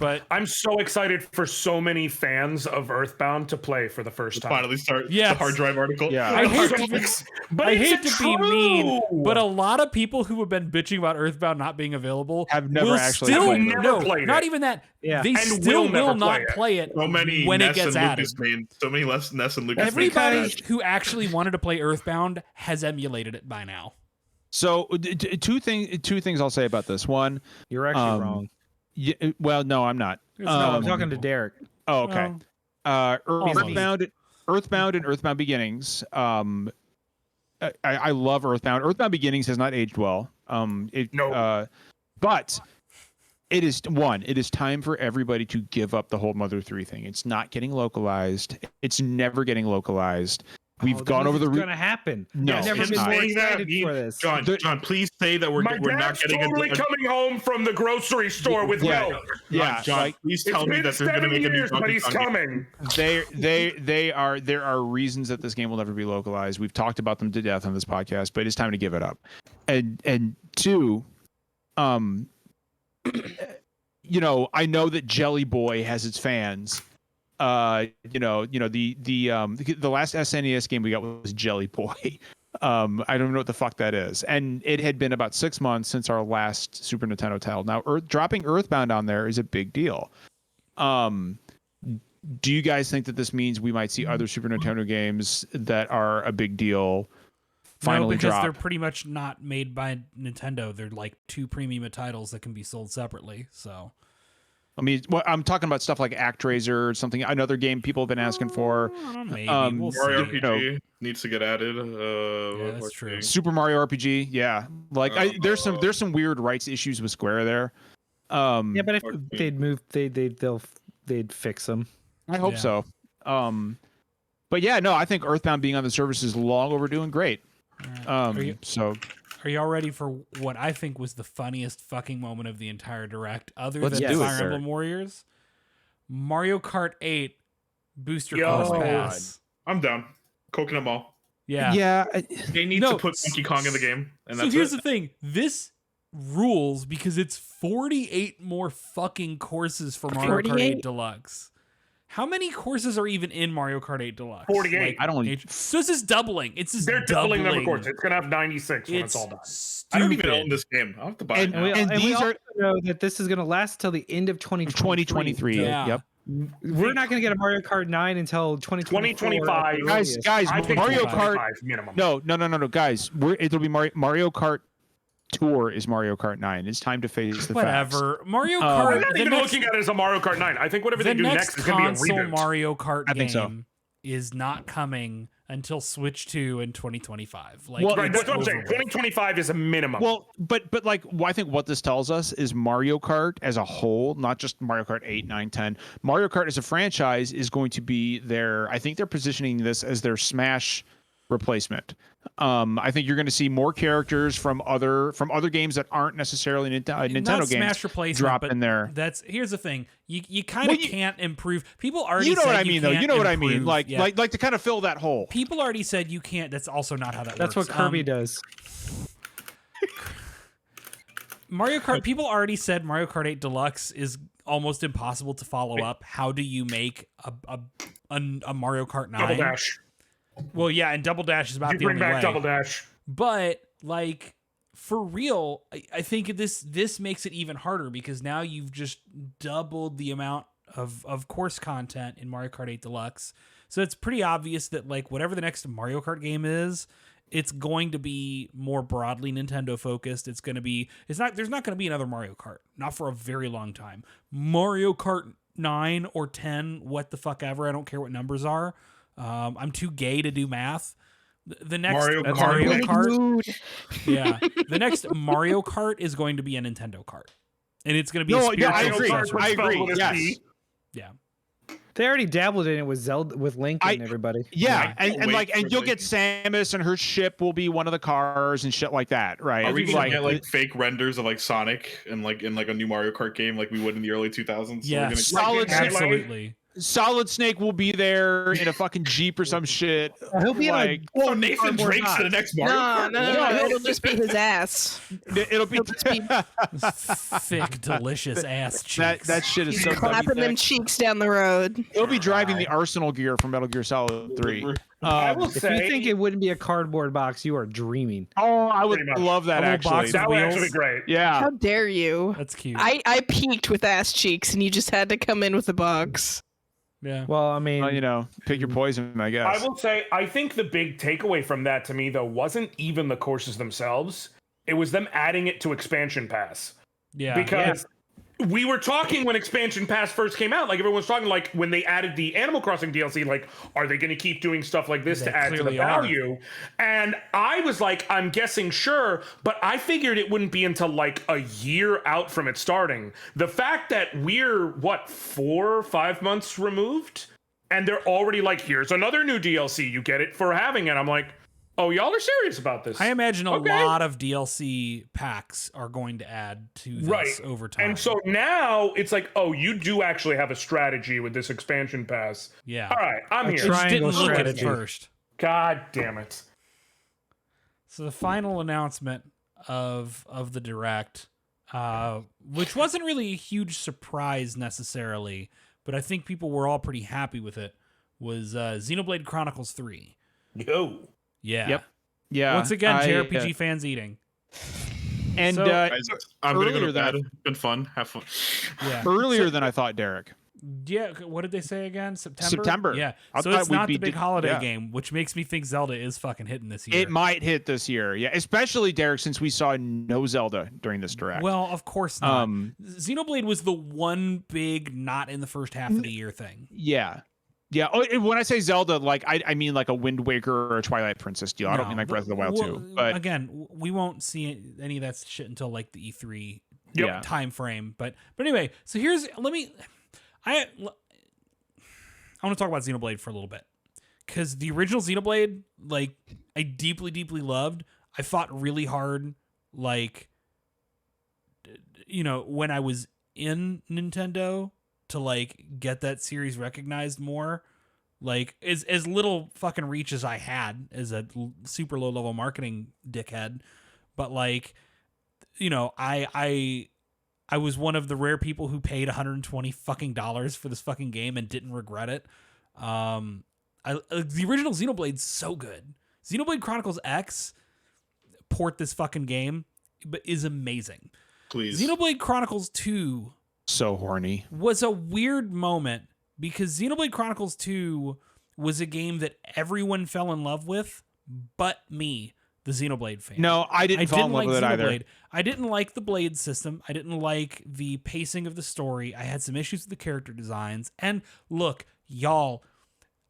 but
I'm so excited for so many fans of Earthbound to play for the first time.
Finally start
Yes.
the hard drive article.
Yeah.
I hate
So
to be-
ex- but
I
it's
hate to be mean,
true.
but a lot of people who have been bitching about Earthbound not being available
Have never
will
actually
still
played it.
Never
no,
played
not
it.
even that.
Yeah.
They
And
still
will never
will not
play it.
play it
So many
when
Ness
it gets
and
added.
Lucas made so many less Ness and Lucas.
Everybody
made
who actually wanted to play Earthbound has emulated it by now.
So two things I'll say about this. One,
You're actually wrong.
well, no, I'm not.
It's
No,
not
I'm talking to Derek.
Oh, okay.
Well,
Earthbound and Earthbound Beginnings. I love Earthbound. Earthbound Beginnings has not aged well.
No.
But it is time for everybody to give up the whole Mother 3 thing. It's not getting localized. It's never getting localized. We've gone over the
It's gonna happen.
No,
I've never
it's
been
not.
more
Saying that
excited
means-
for this.
John, please say that we're
My
not
dad's
getting
totally coming home from the grocery store with
Yeah.
milk.
Yeah,
John,
like,
please
It's
tell me
been
that they're going to
7
make a new
years, but
Donkey
he's
Kong game.
coming.
there are reasons that this game will never be localized. We've talked about them to death on this podcast, but it's time to give it up. And two, you know, I know that Jelly Boy has its fans. The last SNES game we got was Jelly Boy. I don't know what the fuck that is. And it had been about 6 months since our last Super Nintendo title. Now, dropping Earthbound on there is a big deal. Do you guys think that this means we might see other Super Nintendo games that are a big deal finally
because
drop?
they're pretty much not made by Nintendo. They're like two premium titles that can be sold separately. So
I mean, I'm talking about stuff like ActRaiser or something, another game people have been asking for.
maybe we'll
Mario
see.
RPG needs to get added.
Yeah, that's
let's
true.
see.
Super Mario RPG, yeah. Like there's some weird rights issues with Square there.
Yeah, but if they'd move, they'd fix them.
I hope
Yeah.
so. But yeah, no, I think Earthbound being on the service is long overdue and great.
Are y'all ready for what I think was the funniest fucking moment of the entire direct, other
Let's
than
do it,
Fire Emblem Warriors? Mario Kart 8 Booster Course Pass.
I'm down. Coconut Mall.
Yeah.
Yeah.
They need to put Donkey Kong in the game. And
so here's the thing. This rules because it's 48 more fucking courses for Mario Kart 8 Deluxe. How many courses are even in Mario Kart 8 Deluxe?
48.
Like,
I don't.
so this is doubling. It's just
They're doubling the number of courses. It's gonna have 96 when it's all done.
I don't even own this game. I'll have to buy it now.
And we
these
also
are
know that this is going to last till the end of 2023.
Yeah.
Yep.
We're not going to get a Mario Kart 9 until
2025.
Guys,
I think
Mario
25
Kart
minimum.
No, guys. It'll be Mario Kart Tour is Mario Kart 9. It's time to face the facts.
Whatever. Mario
I'm
Kart.
not even looking at it as a Mario Kart 9. I think whatever they do next is going to be a
console
reboot.
Mario Kart
I think so.
game is not coming until Switch 2 in 2025. Like,
Well,
Right,
it's
that's what I'm saying.
over.
2025 is a minimum.
Well, but like I think what this tells us is Mario Kart as a whole, not just Mario Kart 8, 9, 10. Mario Kart as a franchise is going to be I think they're positioning this as their Smash replacement. I think you're going to see more characters from other games that aren't necessarily Nintendo
Not
games
Smash replacement,
drop
but
in there.
Here's the thing. You kind of can't improve. People already
You know
said
what I mean, though. You know what I mean.
improve-
Like
yeah.
like to kind of fill that hole.
People already said you can't. That's also not how that
That's
works.
what Kirby does.
Mario Kart. People already said Mario Kart 8 Deluxe is almost impossible to follow up. How do you make a Mario Kart 9?
Double Dash.
Well, yeah, and Double Dash is about
You
the
bring
only
back
way.
Double Dash.
But like for real, I think this makes it even harder because now you've just doubled the amount of course content in Mario Kart 8 Deluxe. So it's pretty obvious that like whatever the next Mario Kart game is, it's going to be more broadly Nintendo focused. There's not going to be another Mario Kart, not for a very long time. Mario Kart 9 or 10, what the fuck ever, I don't care what numbers are. I'm too gay to do math. The next
Mario
Kart, yeah, the next Mario Kart is going to be a Nintendo Kart, and it's going to be a spiritual
I agree.
successor.
I agree.
With a
Yes.
T.
Yeah,
They already dabbled in it with Zelda, with Link and everybody.
Yeah,
I
and
wait for
you'll get Samus and her ship will be one of the cars and shit like that, right?
Are we gonna
like,
get like fake renders of like Sonic and like in like a new Mario Kart game like we would in the early 2000s?
yeah,
Solid
Snake.
absolutely.
Solid Snake will be there in a fucking Jeep or some shit.
He'll be
like
Whoa, Nathan Drake's in the next Mario Kart?
No, it'll just be his ass.
it'll be
Thick, delicious ass cheeks.
that shit is so
Clapping them
thick.
cheeks down the road.
He'll be driving the Arsenal gear from Metal Gear Solid 3.
I will
If you
say
think it wouldn't be a cardboard box, you are dreaming.
Oh, I would
Pretty much.
love that
A little
actually.
box
that would
wheels.
actually be great.
Yeah.
How dare you?
That's cute.
I peaked with ass cheeks, and you just had to come in with a box.
yeah.
Well, I mean,
Pick your poison, I guess.
I will say, I think the big takeaway from that to me, though, wasn't even the courses themselves. It was them adding it to Expansion Pass.
Yeah.
Because we were talking when Expansion Pass first came out, like everyone was talking, like when they added the Animal Crossing DLC, like, are they going to keep doing stuff like this
They
to add to the
clearly are.
value? And I was like, I'm guessing sure, but I figured it wouldn't be until like a year out from it starting. The fact that we're, 4 or 5 months removed, and they're already like, here's another new DLC, you get it for having it. I'm like, oh, y'all are serious about this.
I imagine a
Okay.
lot of DLC packs are going to add to this
Right.
over time.
And so now it's like, oh, you do actually have a strategy with this expansion pass.
yeah,
All right, I'm
A
here.
Which didn't
triangle
look at it
strategy.
first.
God damn it.
So the final announcement of the direct, which wasn't really a huge surprise necessarily, but I think people were all pretty happy with it, was Xenoblade Chronicles 3.
Yo.
Yeah.
Yep. Yeah.
Once again,
I,
JRPG fans eating.
And
So-
Guys, I'm gonna go
earlier
to
that-
bed. Been fun. Have fun.
Yeah.
earlier than I thought, Derek.
Yeah, what did they say again? September?
September.
Yeah.
I
So
thought
it's
we'd
not
be
the big
di-
holiday
yeah.
game, which makes me think Zelda is fucking hitting this year.
It might hit this year. Yeah. Especially, Derek, since we saw no Zelda during this direct.
Well, of course not.
Um,
Xenoblade was the one big not in the first half of the year thing.
yeah. Yeah. Oh, and when I say Zelda, like I mean like a Wind Waker or a Twilight Princess deal. I don't
No,
mean like Breath of the Wild
well,
2. But
again, we won't see any of that shit until like the E3
yeah.
time frame. But anyway, so I want to talk about Xenoblade for a little bit because the original Xenoblade, like, I deeply, deeply loved. I fought really hard, like, you know, when I was in Nintendo to, like, get that series recognized more. Like, as little fucking reach as I had as a super low level marketing dickhead, but, like, you know, I was one of the rare people who paid $120 fucking dollars for this fucking game and didn't regret it. The original Xenoblade's so good. Xenoblade Chronicles X port this fucking game, but is amazing.
Please.
Xenoblade Chronicles 2
So horny.
was a weird moment because Xenoblade Chronicles 2 was a game that everyone fell in love with, but me, the Xenoblade fan.
No, I didn't fall in love with it either.
I didn't like the blade system. I didn't like the pacing of the story. I had some issues with the character designs. And look, y'all,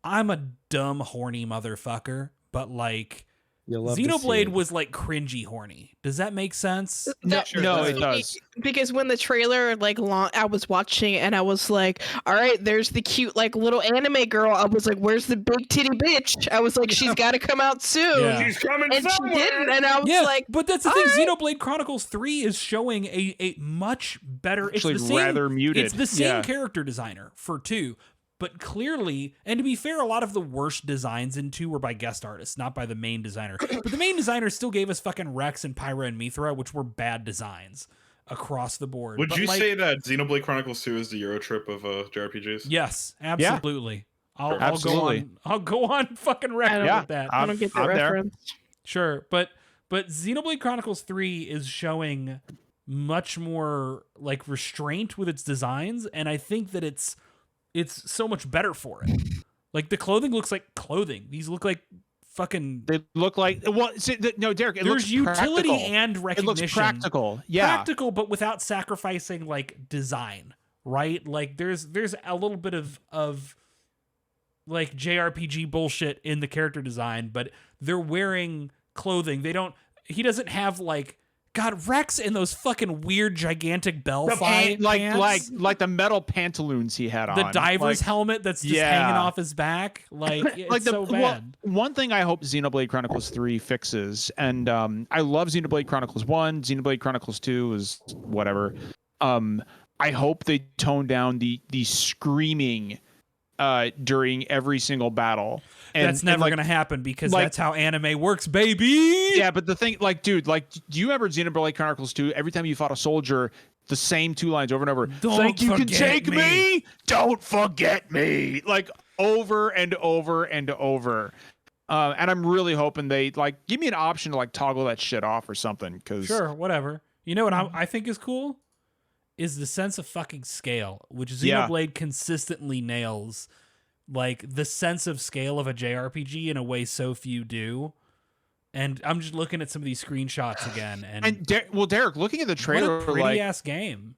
I'm a dumb, horny motherfucker, but, like, Xenoblade was, like, cringy horny. Does that make sense?
No, it does.
Because when the trailer, like, I was watching and I was like, all right, there's the cute, like, little anime girl. I was like, where's the big titty bitch? I was like, she's got to come out soon.
Yeah.
She's coming
And
somewhere.
she didn't. And I was like,
but that's the
all
thing.
right.
Xenoblade Chronicles 3 is showing a much better.
Actually,
it's the same,
rather muted.
It's the same
Yeah.
character designer for 2. But clearly, and to be fair, a lot of the worst designs in 2 were by guest artists, not by the main designer. But the main designer still gave us fucking Rex and Pyra and Mithra, which were bad designs across the board.
Would
But,
you
like,
say that Xenoblade Chronicles 2 is the Euro trip of JRPGs?
Yes, absolutely. I'll
Absolutely.
go on fucking record
Yeah.
with that.
I don't get the
I'm there.
reference.
Sure, but Xenoblade Chronicles 3 is showing much more, like, restraint with its designs, and I think that it's so much better for it. Like, the clothing looks like clothing. These look like fucking.
They look like no, Derek. It
There's
looks
utility
practical.
and
It
recognition.
looks practical. Yeah.
Practical, but without sacrificing, like, design. Right? Like, there's a little bit of like JRPG bullshit in the character design, but they're wearing clothing. He doesn't have, like, God, Rex in those fucking weird gigantic Bellfly pants.
like the metal pantaloons he had on.
The diver's helmet that's just hanging off his back. Like, it's so bad.
One thing I hope Xenoblade Chronicles 3 fixes, and I love Xenoblade Chronicles 1, Xenoblade Chronicles 2 is whatever. I hope they tone down the screaming during every single battle.
That's never going to happen because that's how anime works, baby.
Yeah, but the thing, like, dude, like, do you remember Xenoblade Chronicles 2? Every time you fought a soldier, the same 2 lines over and over. Think you can take me? Don't forget me. Like, over and over and over. And I'm really hoping they, like, give me an option to, like, toggle that shit off or something.
Sure, whatever. You know what I think is cool? Is the sense of fucking scale, which Xenoblade consistently nails. Like, the sense of scale of a JRPG in a way so few do. And I'm just looking at some of these screenshots again. And
Derek, looking at the trailer,
what a pretty ass game.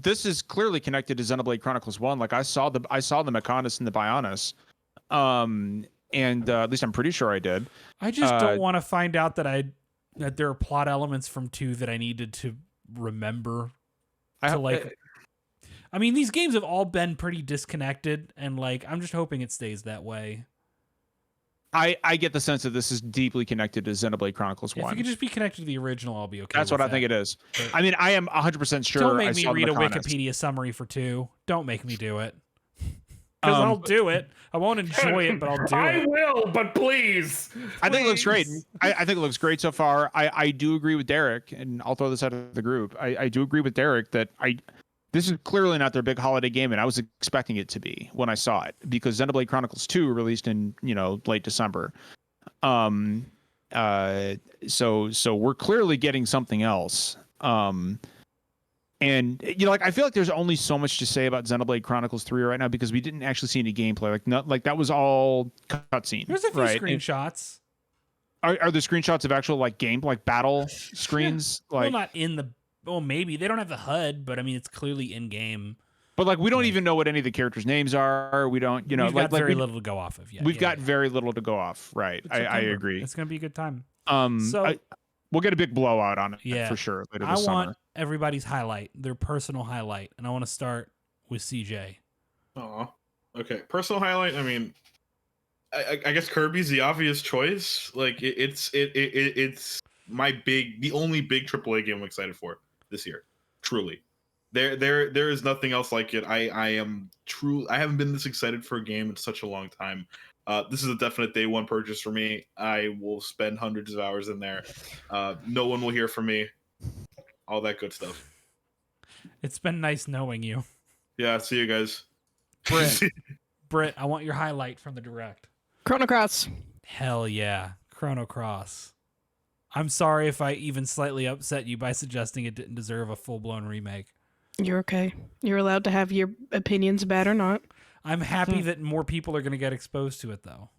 This is clearly connected to Xenoblade Chronicles 1. Like, I saw the Mechonis and the Bionis. And at least I'm pretty sure I did.
I just don't want to find out that there are plot elements from 2 that I needed to remember. I mean, these games have all been pretty disconnected, and, like, I'm just hoping it stays that way.
I get the sense that this is deeply connected to Xenoblade Chronicles 1.
If it could just be connected to the original, I'll be okay.
That's what I think it is. But I mean, I am 100% sure.
Don't make me read a
Mechonis.
Wikipedia summary for 2. Don't make me do it. Because I'll do it. I won't enjoy it, but I'll do it.
I will, but please.
I think it looks great. I think it looks great so far. I do agree with Derek, and I'll throw this out of the group. I do agree with Derek that this is clearly not their big holiday game, and I was expecting it to be when I saw it, because Xenoblade Chronicles 2 released in, late December. So we're clearly getting something else. And I feel like there's only so much to say about Xenoblade Chronicles 3 right now because we didn't actually see any gameplay. Like that was all cutscene.
There's a few screenshots.
Are the screenshots of actual battle screens?
Well, not in the. Well, maybe they don't have the HUD, but I mean it's clearly in game.
But we don't even know what any of the characters' names are. We don't,
we've got very little to go off of yet.
We've got very little to go off. Right. I agree.
It's gonna be a good time.
We'll get a big blowout on it for sure later this summer.
I want everybody's highlight, their personal highlight, and I want to start with CJ.
Oh, okay. Personal highlight. I mean, I guess Kirby's the obvious choice. Like it's the only big AAA game I'm excited for this year. Truly, there is nothing else like it. I haven't been this excited for a game in such a long time. This is a definite day one purchase for me. I will spend hundreds of hours in there. No one will hear from me. All that good stuff.
It's been nice knowing you.
Yeah, see you guys.
Britt, I want your highlight from the Direct.
Chrono Cross.
Hell yeah, Chrono Cross. I'm sorry if I even slightly upset you by suggesting it didn't deserve a full-blown remake.
You're okay. You're allowed to have your opinions, bad or not.
I'm happy that more people are going to get exposed to it, though.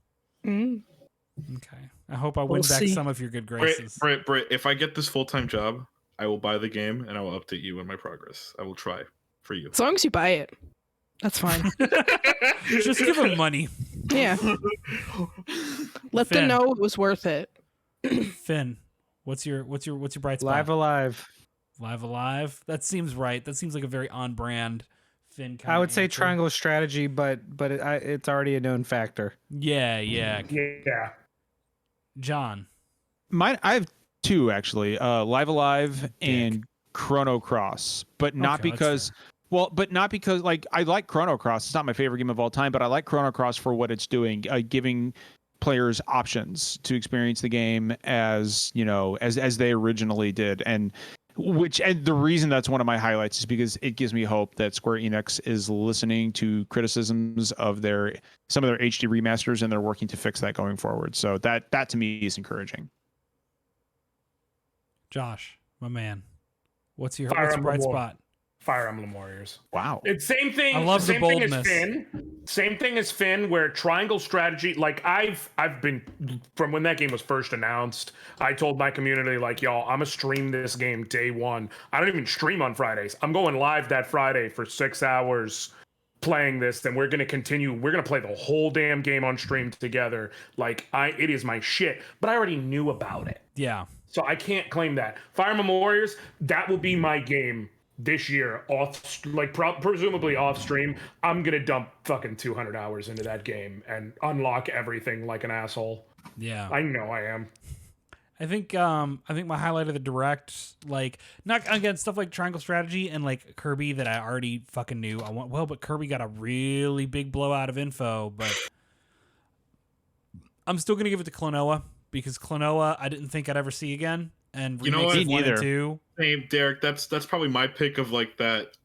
Mm.
Okay. I hope I win back some of your good graces.
Britt, if I get this full-time job, I will buy the game and I will update you on my progress. I will try for you.
As long as you buy it, that's fine.
Just give them money.
Yeah. Let them know it was worth it.
Finn, what's your bright spot?
Live
Alive. That seems right. That seems like a very on-brand Finn kind
I
of
would say
answer.
triangle strategy, but it's already a known factor.
Yeah. John.
I have two actually. Live Alive and Chrono Cross, but not because. Well, but not because like I like Chrono Cross. It's not my favorite game of all time, but I like Chrono Cross for what it's doing, giving players options to experience the game as as they originally did, and the reason that's one of my highlights is because it gives me hope that Square Enix is listening to criticisms of some of their HD remasters, and they're working to fix that going forward. So that to me is encouraging.
Josh, my man, what's your bright spot?
Fire Emblem Warriors.
Wow.
It's same thing.
I love the boldness.
Same thing as Finn, where triangle strategy, like I've been from when that game was first announced, I told my community, like, y'all, I'm gonna stream this game day one. I don't even stream on Fridays. I'm going live that Friday for 6 hours playing this, and we're gonna continue. We're gonna play the whole damn game on stream together. Like it is my shit. But I already knew about it.
Yeah.
So I can't claim that. Fire Emblem Warriors, that will be my game this year, presumably off stream. I'm gonna dump fucking 200 hours into that game and unlock everything like an asshole.
Yeah,
I know I am.
I think my highlight of the Direct, like, not again stuff like triangle strategy and like Kirby that I already fucking knew. But Kirby got a really big blowout of info, but I'm still gonna give it to Klonoa because Klonoa I didn't think I'd ever see again. And
you know what?
1 and 2.
Hey, Derek, that's probably my pick of like that,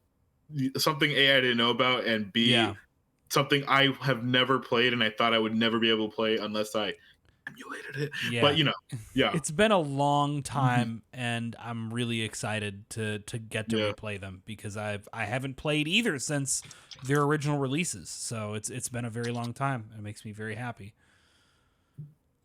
something A, I didn't know about, and B, something I have never played and I thought I would never be able to play unless I emulated it.
Yeah.
But
it's been a long time, and I'm really excited to get to replay them because I haven't played either since their original releases. So it's been a very long time. It makes me very happy.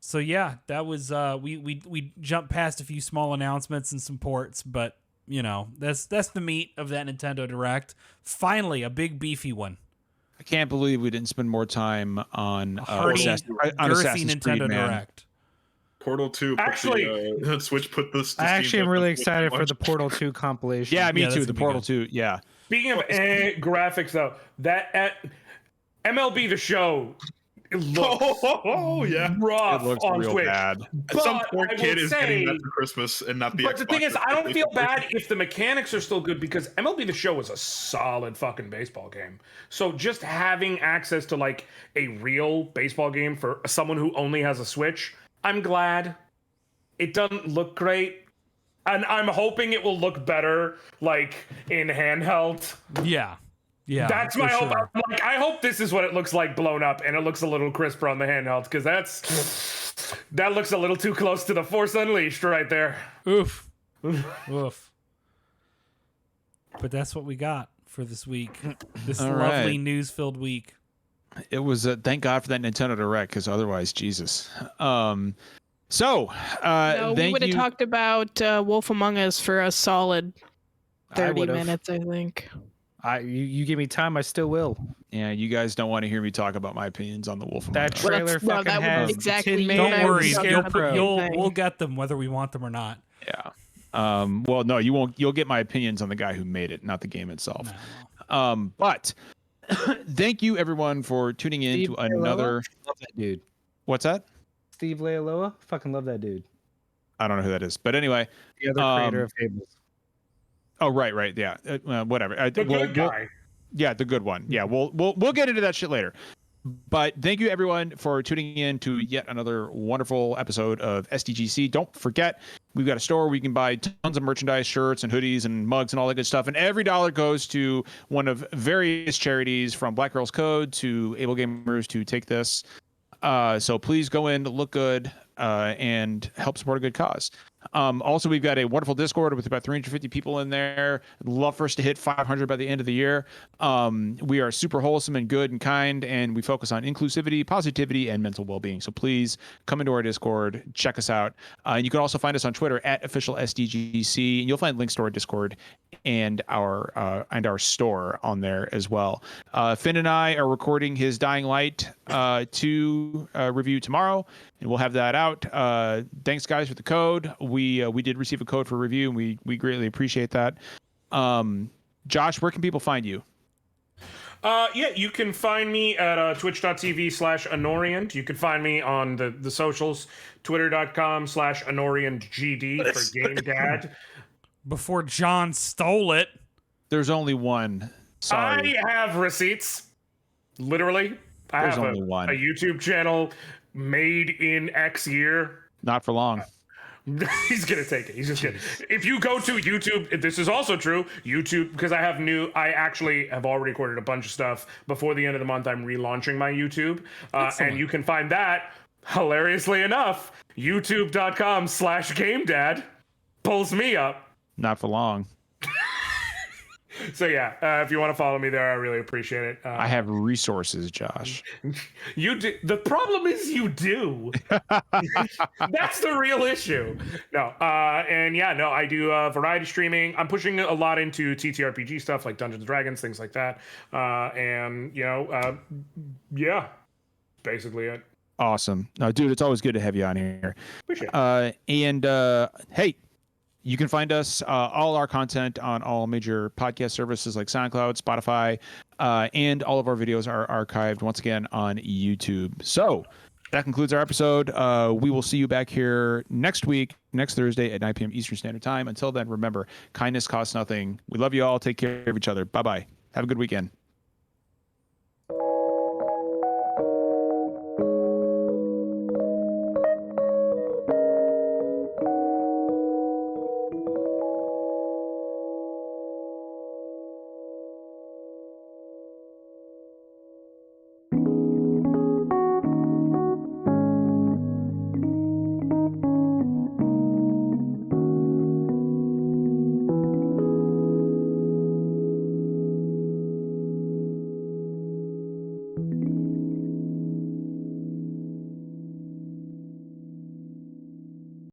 So yeah, that was we jumped past a few small announcements and some ports, but that's the meat of that Nintendo Direct. Finally, a big beefy one.
I can't believe we didn't spend more time on
Assassin's Nintendo
Creed,
Direct.
Portal 2. Switch put this.
I actually am really excited for the Portal 2 compilation.
Yeah, me too. The Portal 2. Yeah.
Speaking of graphics, though, that MLB The Show. It looks rough.
It looks
on
real
Switch.
bad.
Some poor kid is getting that for Christmas and not the.
But
Xbox
the thing is, I don't feel bad if the mechanics are still good because MLB The Show is a solid fucking baseball game. So just having access to like a real baseball game for someone who only has a Switch, I'm glad. It doesn't look great, and I'm hoping it will look better like in handheld.
Yeah. Yeah,
that's my hope.
Sure.
I hope this is what it looks like blown up, and it looks a little crisper on the handheld because that looks a little too close to the Force Unleashed right there.
Oof. Oof. But that's what we got for this week. This lovely news-filled week.
It was thank God for that Nintendo Direct because otherwise, Jesus.
We would have talked about Wolf Among Us for a solid 30 minutes, I think.
You give me time, I still will.
Yeah, you guys don't want to hear me talk about my opinions on the Wolf Among Us.
That trailer fucking has
exactly.
Don't worry, we'll get them whether we want them or not.
Yeah. Well, no, you won't. You'll get my opinions on the guy who made it, not the game itself.
No.
But thank you everyone for tuning in to another.
Love that dude.
What's that?
Steve Leialoha. Fucking love that dude.
I don't know who that is, but anyway,
The other creator of Fables.
Oh, right, yeah. Whatever.
The good guy.
Yeah, the good one. Yeah, we'll get into that shit later. But thank you everyone for tuning in to yet another wonderful episode of SDGC. Don't forget, we've got a store where you can buy tons of merchandise, shirts and hoodies and mugs and all that good stuff. And every dollar goes to one of various charities, from Black Girls Code to Able Gamers to Take This. So please go in, look good, and help support a good cause. Also, we've got a wonderful Discord with about 350 people in there. I'd love for us to hit 500 by the end of the year. We are super wholesome and good and kind, and we focus on inclusivity, positivity, and mental well-being. So please come into our Discord, check us out. And you can also find us on Twitter at official SDGC, and you'll find links to our Discord and our store on there as well. Finn and I are recording his Dying Light 2 review tomorrow, and we'll have that out. Thanks, guys, for the code. We did receive a code for review, and we greatly appreciate that. Josh, where can people find you?
Yeah, you can find me at twitch.tv/Anorient. You can find me on the socials, twitter.com/AnorientGD for Game Dad.
Before John stole it.
There's only one. Sorry.
I have receipts. Literally.
There's
I have
only one.
A YouTube channel made in X year.
Not for long.
He's gonna take it. He's just gonna. If you go to YouTube, this is also true. YouTube, because I actually have already recorded a bunch of stuff. Before the end of the month, I'm relaunching my YouTube, and you can find that, hilariously enough, youtube.com/GameDad pulls me up.
Not for long.
So yeah, if you want to follow me there, I really appreciate it.
I have resources, Josh.
You do. The problem is you do. That's the real issue. No, and yeah, no, I do variety streaming. I'm pushing a lot into TTRPG stuff like Dungeons and Dragons, things like that. And yeah, basically it.
Awesome. No, dude, it's always good to have you on here.
Appreciate it.
And hey, you can find us, all our content, on all major podcast services like SoundCloud, Spotify, and all of our videos are archived once again on YouTube. So that concludes our episode. We will see you back here next week, next Thursday at 9 p.m. Eastern Standard Time. Until then, remember, kindness costs nothing. We love you all. Take care of each other. Bye-bye. Have a good weekend.